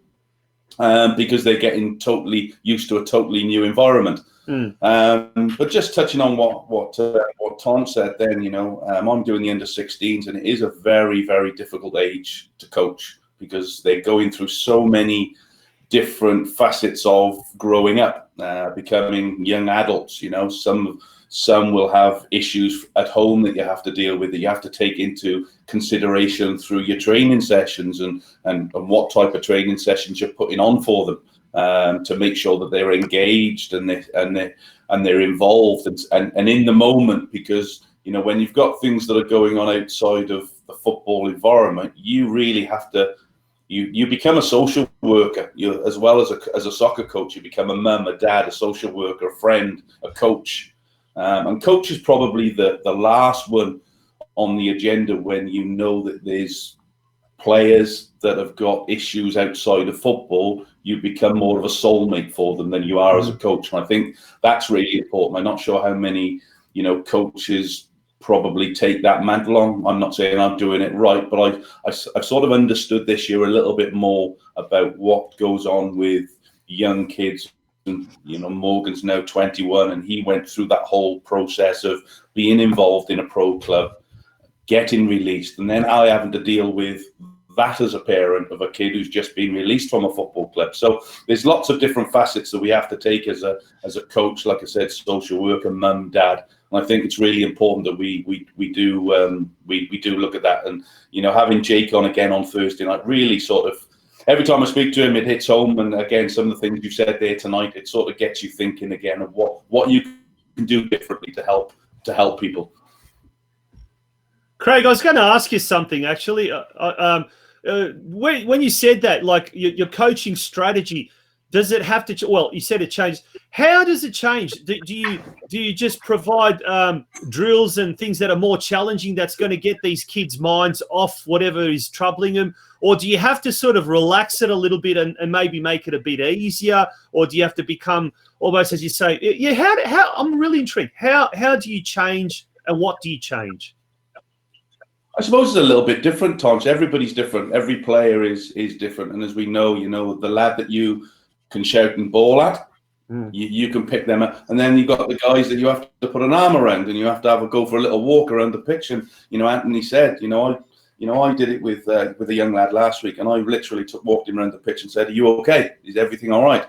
because they're getting totally used to a totally new environment. But just touching on what Tom said, then I'm doing the under-16s, and it is a very, very difficult age to coach, because they're going through so many different facets of growing up, becoming young adults. Some will have issues at home that you have to deal with, that you have to take into consideration through your training sessions and what type of training sessions you're putting on for them, to make sure that they're engaged and they're involved and in the moment. Because when you've got things that are going on outside of the football environment, you really have to. You become a social worker, as well as a soccer coach. You become a mum, a dad, a social worker, a friend, a coach. And coach is probably the last one on the agenda when you know that there's players that have got issues outside of football. You become more of a soulmate for them than you are as a coach. And I think that's really important. I'm not sure how many coaches probably take that mantle on. I'm not saying I'm doing it right, but I've sort of understood this year a little bit more about what goes on with young kids. And Morgan's now 21, and he went through that whole process of being involved in a pro club, getting released, and then I having to deal with that as a parent of a kid who's just been released from a football club. So there's lots of different facets that we have to take as a coach, like I said, social worker, mum, dad. And I think it's really important that we do look at that. And having Jake on again on Thursday night really sort of, every time I speak to him, it hits home. And again, some of the things you said there tonight, it sort of gets you thinking again of what you can do differently to help people. Craig, I was going to ask you something actually. When you said that, like your coaching strategy, does it have to? Well, you said it changed. How does it change? Do you just provide drills and things that are more challenging, that's going to get these kids' minds off whatever is troubling them, or do you have to sort of relax it a little bit and maybe make it a bit easier, or do you have to become almost, as you say, yeah? How I'm really intrigued. How do you change, and what do you change? I suppose it's a little bit different, Tom. Everybody's different. Every player is different, and as we know, the lad that you can shout and ball at, you can pick them up, and then you've got the guys that you have to put an arm around, and you have to have a go for a little walk around the pitch. And Anthony said, I did it with a young lad last week, and I literally walked him around the pitch and said, "Are you okay? Is everything all right?"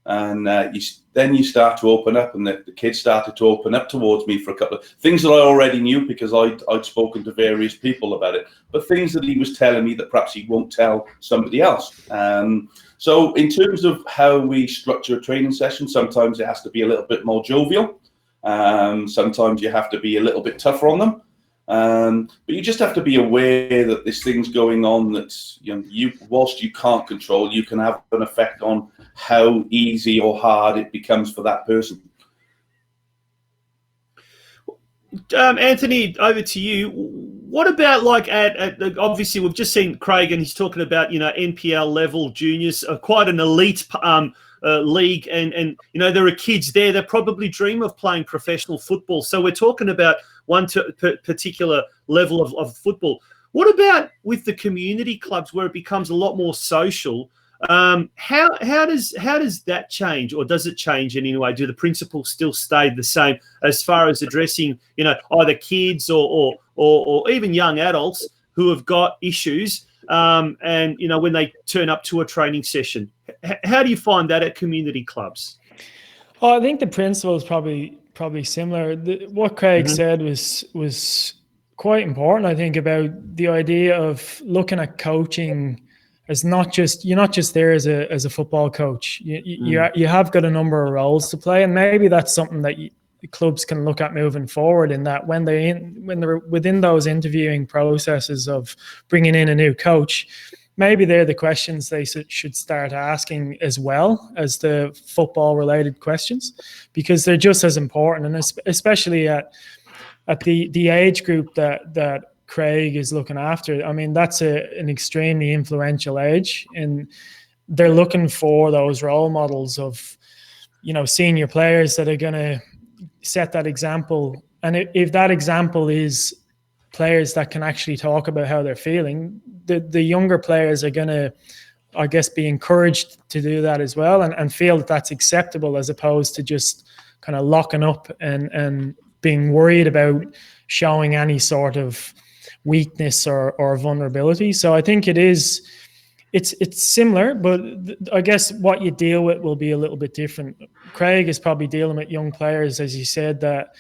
And then you start to open up, and the kids started to open up towards me for a couple of things that I already knew because I'd spoken to various people about it, but things that he was telling me that perhaps he won't tell somebody else. So in terms of how we structure a training session, sometimes it has to be a little bit more jovial. Sometimes you have to be a little bit tougher on them. But you just have to be aware that there's things going on that whilst you can't control, you can have an effect on how easy or hard it becomes for that person. Anthony, over to you. What about like at obviously we've just seen Craig and he's talking about NPL level juniors, quite an elite league, and there are kids there that probably dream of playing professional football. So we're talking about one particular level of football. What about with the community clubs where it becomes a lot more social? How does that change, or does it change in any way? Do the principles still stay the same as far as addressing either kids or even young adults who have got issues and when they turn up to a training session? How do you find that at community clubs? Oh, I think the principle is probably similar. What Craig said was quite important, I think, about the idea of looking at coaching as you're not just there as a football coach. You have got a number of roles to play, and maybe that's something that clubs can look at moving forward. In that when they're within those interviewing processes of bringing in a new coach, maybe they're the questions they should start asking as well as the football related questions, because they're just as important, and especially at the age group that Craig is looking after. I mean, that's an extremely influential age, and they're looking for those role models of, senior players that are going to set that example. And if that example is players that can actually talk about how they're feeling, the younger players are going to, I guess, be encouraged to do that as well, and feel that that's acceptable, as opposed to just kind of locking up and being worried about showing any sort of weakness or vulnerability. So I think it's similar, but I guess what you deal with will be a little bit different. Craig is probably dealing with young players, as you said, that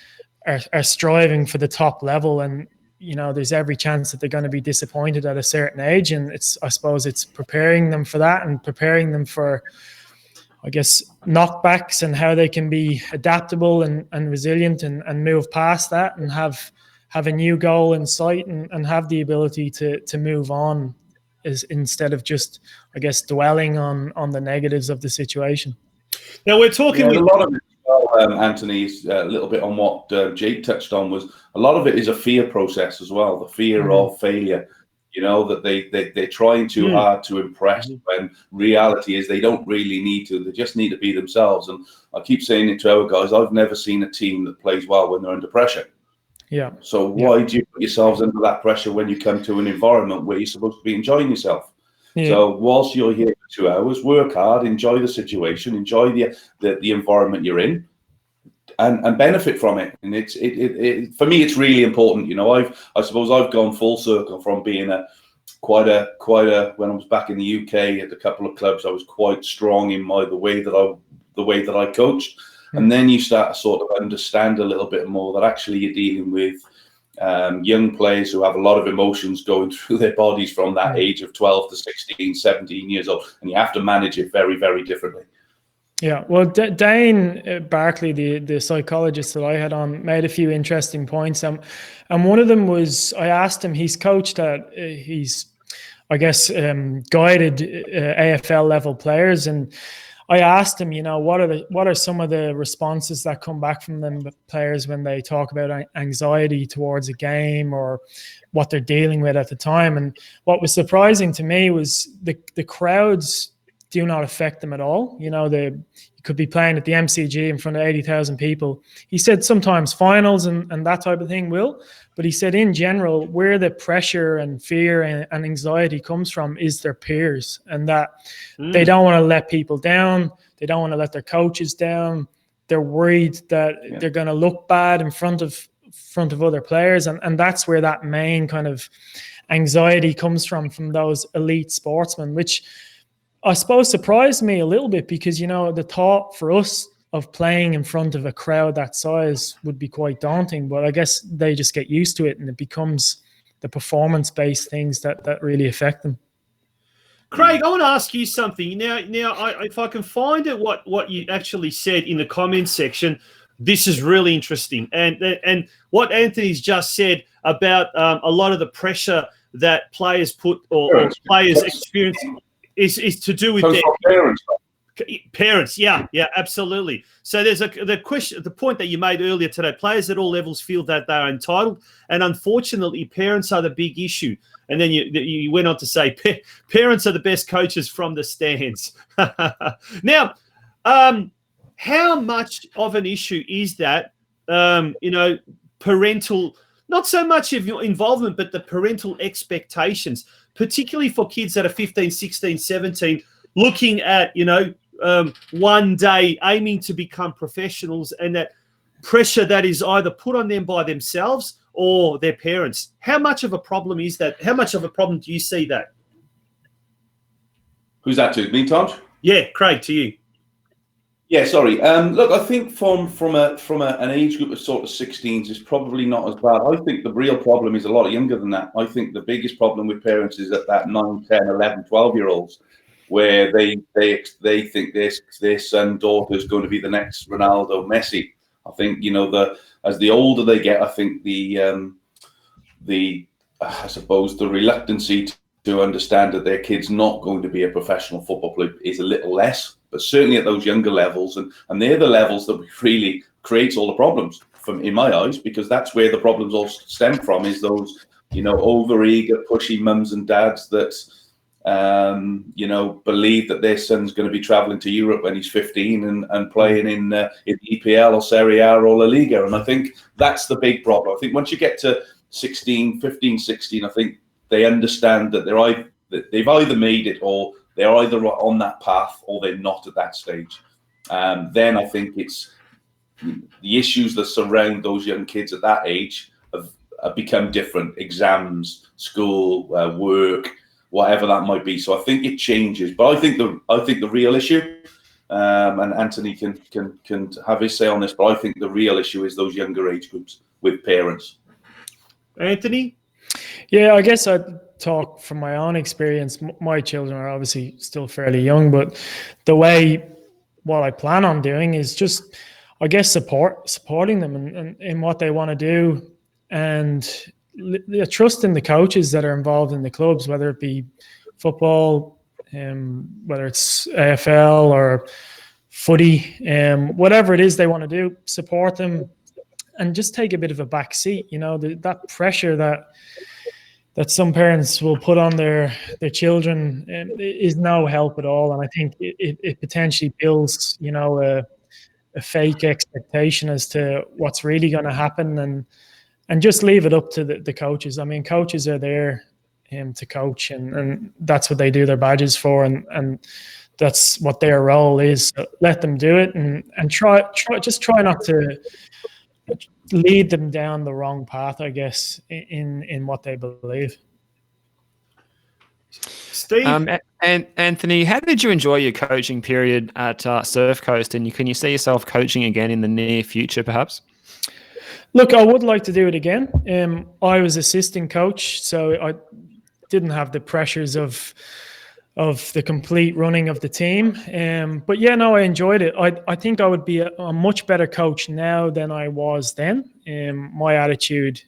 are striving for the top level, and there's every chance that they're going to be disappointed at a certain age, and I suppose it's preparing them for that and preparing them for, I guess, knockbacks, and how they can be adaptable and resilient and move past that and have a new goal in sight and have the ability to move on, instead of just, I guess, dwelling on the negatives of the situation. Now we're talking a lot of it as well, Anthony, is a little bit on what Jake touched on, was a lot of it is a fear process as well, the fear of failure. That they're trying too hard to impress, when reality is they don't really need to. They just need to be themselves. And I keep saying it to our guys, I've never seen a team that plays well when they're under pressure. Yeah. So why do you put yourselves under that pressure when you come to an environment where you're supposed to be enjoying yourself? Yeah. So whilst you're here for 2 hours, work hard, enjoy the situation, enjoy the environment you're in, and benefit from it. And it for me, it's really important. I suppose I've gone full circle from being quite a when I was back in the UK at a couple of clubs, I was quite strong in the way that I coached. And then you start to sort of understand a little bit more that actually you're dealing with young players who have a lot of emotions going through their bodies from that age of 12 to 16, 17 years old. And you have to manage it very, very differently. Yeah, well, Dane Barkley, the psychologist that I had on, made a few interesting points. And one of them was, I asked him, he's coached he's, I guess, guided AFL level players, and I asked him, what are some of the responses that come back from them players when they talk about anxiety towards a game or what they're dealing with at the time. And what was surprising to me was the crowds do not affect them at all. You could be playing at the MCG in front of 80,000 people. He said sometimes finals and that type of thing will, but he said in general, where the pressure and fear and anxiety comes from is their peers, and that they don't want to let people down. They don't want to let their coaches down. They're worried that they're going to look bad in front of other players. And that's where that main kind of anxiety comes from those elite sportsmen, which I suppose surprised me a little bit, because, the thought for us of playing in front of a crowd that size would be quite daunting, but I guess they just get used to it, and it becomes the performance-based things that really affect them. Craig, I want to ask you something. Now, if I can find it, what you actually said in the comments section, this is really interesting. And what Anthony's just said about a lot of the pressure that players put or players experience is to do with their parents. Parents, yeah, absolutely. So there's the point that you made earlier today. Players at all levels feel that they're entitled, and unfortunately, parents are the big issue. And then you went on to say parents are the best coaches from the stands. Now, how much of an issue is that? Parental, not so much of your involvement, but the parental expectations, particularly for kids that are 15, 16, 17, looking at, one day aiming to become professionals, and that pressure that is either put on them by themselves or their parents. How much of a problem is that? How much of a problem do you see that? Who's that to? Me, Tom? Yeah, Craig, to you. Yeah, sorry. Look, I think from an age group of sort of 16s is probably not as bad. I think the real problem is a lot younger than that. I think the biggest problem with parents is at that 9, 10, 11, 12-year-olds, where they think their son, daughter is going to be the next Ronaldo, Messi. I think, as the older they get, I think the reluctancy to understand that their kid's not going to be a professional football player is a little less. But certainly at those younger levels, and they're the levels that really creates all the problems, in my eyes, because that's where the problems all stem from, is those, over-eager, pushy mums and dads that, believe that their son's going to be travelling to Europe when he's 15 and playing in EPL or Serie A or La Liga. And I think that's the big problem. I think once you get to 15, 16, I think they understand that they've either made it, or they're either on that path or they're not at that stage. Then I think it's the issues that surround those young kids at that age have become different. Exams, school, work, whatever that might be. So I think it changes. But I think the real issue, and Anthony can have his say on this, but I think the real issue is those younger age groups with parents. Anthony? Yeah, I guess I'd talk from my own experience. My children are obviously still fairly young, but what I plan on doing is just, I guess, supporting them in what they want to do, and trust in the coaches that are involved in the clubs, whether it be football, whether it's AFL or footy, whatever it is they want to do, support them and just take a bit of a back seat. That pressure that some parents will put on their children is no help at all. And I think it potentially builds, a fake expectation as to what's really going to happen, and just leave it up to the coaches. I mean, coaches are there to coach, and that's what they do their badges for, and that's what their role is. So let them do it, and try not to lead them down the wrong path, I guess, in what they believe. Steve? And Anthony, how did you enjoy your coaching period at Surf Coast, and can you see yourself coaching again in the near future, perhaps? Look, I would like to do it again. I was assistant coach, so I didn't have the pressures of the complete running of the team. But yeah, no, I enjoyed it. I think I would be a much better coach now than I was then. My attitude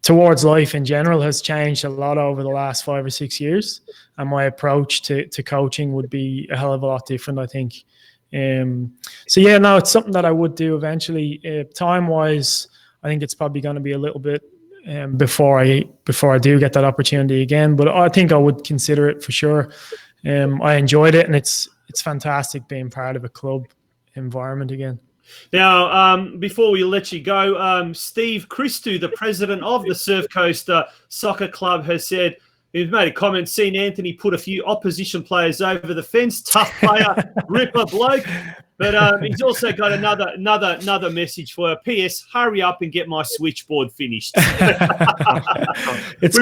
towards life in general has changed a lot over the last 5 or 6 years, and my approach to coaching would be a hell of a lot different, I think. So yeah, no, it's something that I would do eventually. Time-wise, I think it's probably going to be a little bit before I do get that opportunity again. But I think I would consider it for sure. I enjoyed it, and it's fantastic being part of a club environment again. Now, before we let you go, Steve Christou, the president of the Surf Coast Soccer Club, has said, he's made a comment, seen Anthony put a few opposition players over the fence, tough player, ripper bloke. But he's also got another message for her. P.S. Hurry up and get my switchboard finished. It's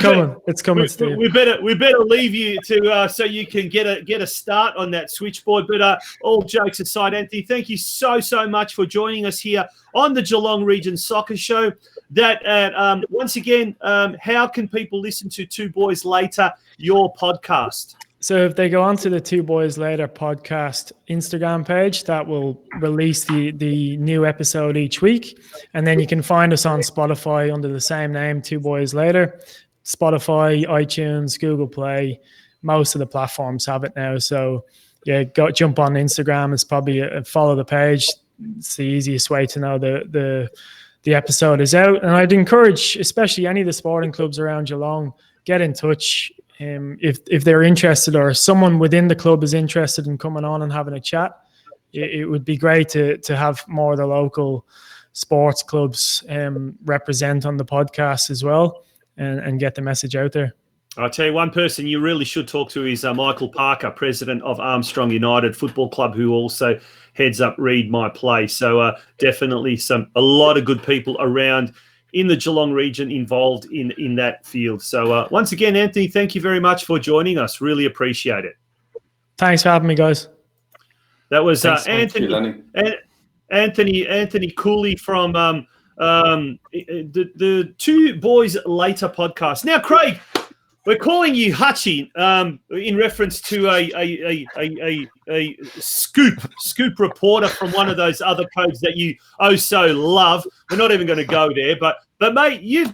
coming, Steve. We better leave you to so you can get a start on that switchboard. But all jokes aside, Anthony, thank you so much for joining us here on the Geelong Region Soccer Show. That once again, how can people listen to Two Boys Later, your podcast? So if they go onto the Two Boys Later podcast Instagram page, that will release the new episode each week. And then you can find us on Spotify under the same name, Two Boys Later. Spotify, iTunes, Google Play, most of the platforms have it now. So yeah, jump on Instagram. It's probably follow the page. It's the easiest way to know the episode is out. And I'd encourage, especially any of the sporting clubs around Geelong, get in touch if they're interested, or someone within the club is interested in coming on and having a chat. It would be great to have more of the local sports clubs represent on the podcast as well, and get the message out there. I'll tell you, one person you really should talk to is Michael Parker, president of Armstrong United Football Club, who also heads up Read My Play. So definitely a lot of good people around in the Geelong region involved in that field. So once again, Anthony, thank you very much for joining us. Really appreciate it. Thanks for having me, guys. That was Anthony Cooley from the Two Boys Later podcast. Now, Craig, we're calling you Hutchie in reference to a scoop reporter from one of those other codes that you so love. We're not even going to go there, but mate, you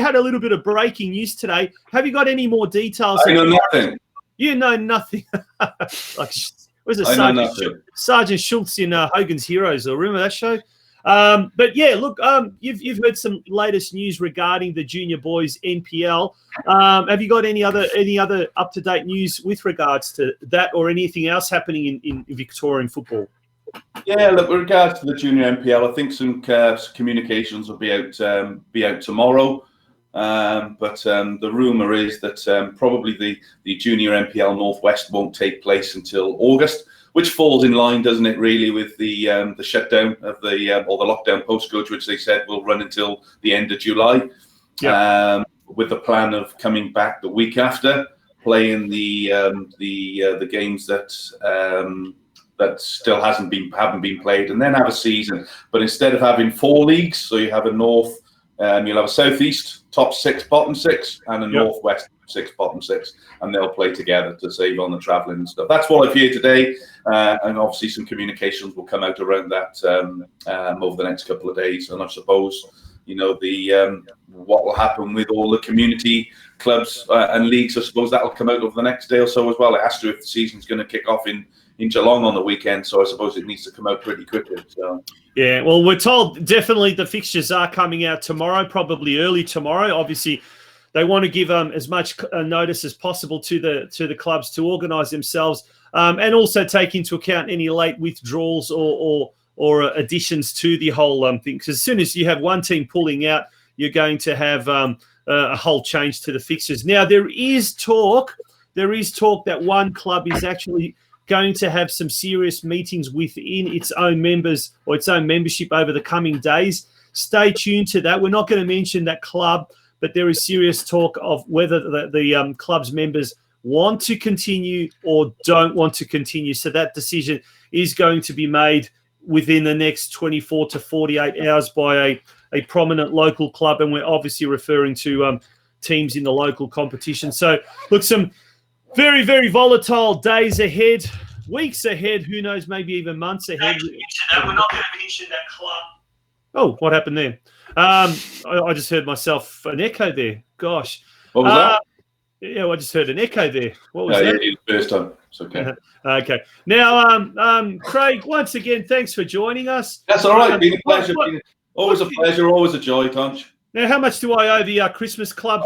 had a little bit of breaking news today. Have you got any more details? I know nothing. You know nothing. Was it Sergeant Schultz in Hogan's Heroes? Or remember that show? But yeah, look, you've heard some latest news regarding the junior boys NPL. Have you got any other up to date news with regards to that, or anything else happening in Victorian football? Yeah, look, with regards to the junior NPL, I think some communications will be out tomorrow. But the rumour is that probably the junior NPL Northwest won't take place until August, which falls in line, doesn't it, really, with the shutdown of or the lockdown postcodes, which they said will run until the end of July. Yeah. With the plan of coming back the week after, playing the games that still haven't been played, and then have a season. But instead of having 4 leagues, so you have a North. You'll have a Southeast, top 6, bottom 6, and a Northwest, 6, bottom 6, and they'll play together to save on the travelling and stuff. That's what I've heard today, and obviously some communications will come out around that over the next couple of days. And I suppose, what will happen with all the community clubs and leagues, I suppose that will come out over the next day or so as well. It has to, if the season's going to kick off in Geelong on the weekend, so I suppose it needs to come out pretty quickly. So yeah, well, we're told definitely the fixtures are coming out tomorrow, probably early tomorrow. Obviously, they want to give as much notice as possible to the clubs to organise themselves, and also take into account any late withdrawals or additions to the whole thing. Because as soon as you have one team pulling out, you're going to have a whole change to the fixtures. Now, there is talk that one club is actually going to have some serious meetings within its own members or its own membership over the coming days. Stay tuned to that. We're not going to mention that club, but there is serious talk of whether the club's members want to continue or don't want to continue. So that decision is going to be made within the next 24 to 48 hours by a prominent local club, and we're obviously referring to teams in the local competition. So, look, some very, very volatile days ahead, weeks ahead, who knows, maybe even months ahead. We're not going to mention that club. Oh, what happened there? I just heard myself an echo there. Gosh. What was that? Yeah, I just heard an echo there. What was that? Yeah, the first time. It's okay. Okay. Now, Craig, once again, thanks for joining us. That's all right. Been a pleasure. Always a pleasure. Always a joy, Tonci. Now, how much do I owe the Christmas Club?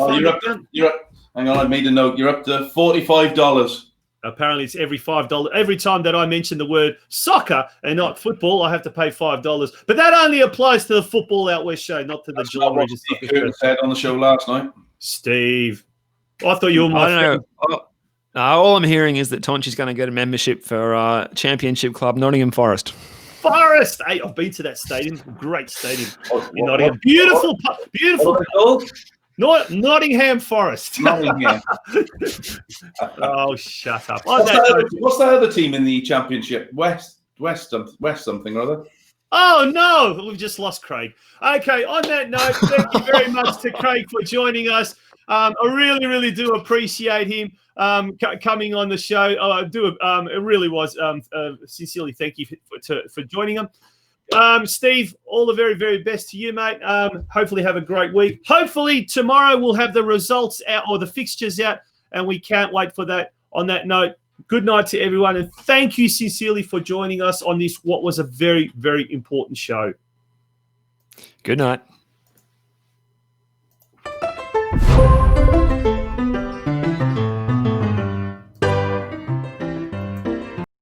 You're up. Hang on, I made a note. You're up to $45. Apparently, it's every $5. Every time that I mention the word soccer and not football, I have to pay $5. But that only applies to the Football Out West show, not to the Geelong Region Soccer Show. Said on the show last night. Steve, I thought you were my friend. All I'm hearing is that Tonci's going to get a membership for Championship Club Nottingham Forest. Forest! Hey, I've been to that stadium. Great stadium in Nottingham. Beautiful. Nottingham Forest. Nottingham. Oh, shut up. What's that other team in the Championship? West something or other? Oh, no. We've just lost Craig. Okay, on that note, thank you very much to Craig for joining us. I really, really do appreciate him coming on the show. I do. It really was. Sincerely, thank you for joining him. Steve, all the very, very best to you, mate. Hopefully have a great week. Hopefully tomorrow we'll have the results out or the fixtures out and we can't wait for that. On that note, good night to everyone, and thank you sincerely for joining us on this, what was a very, very important show. Good night.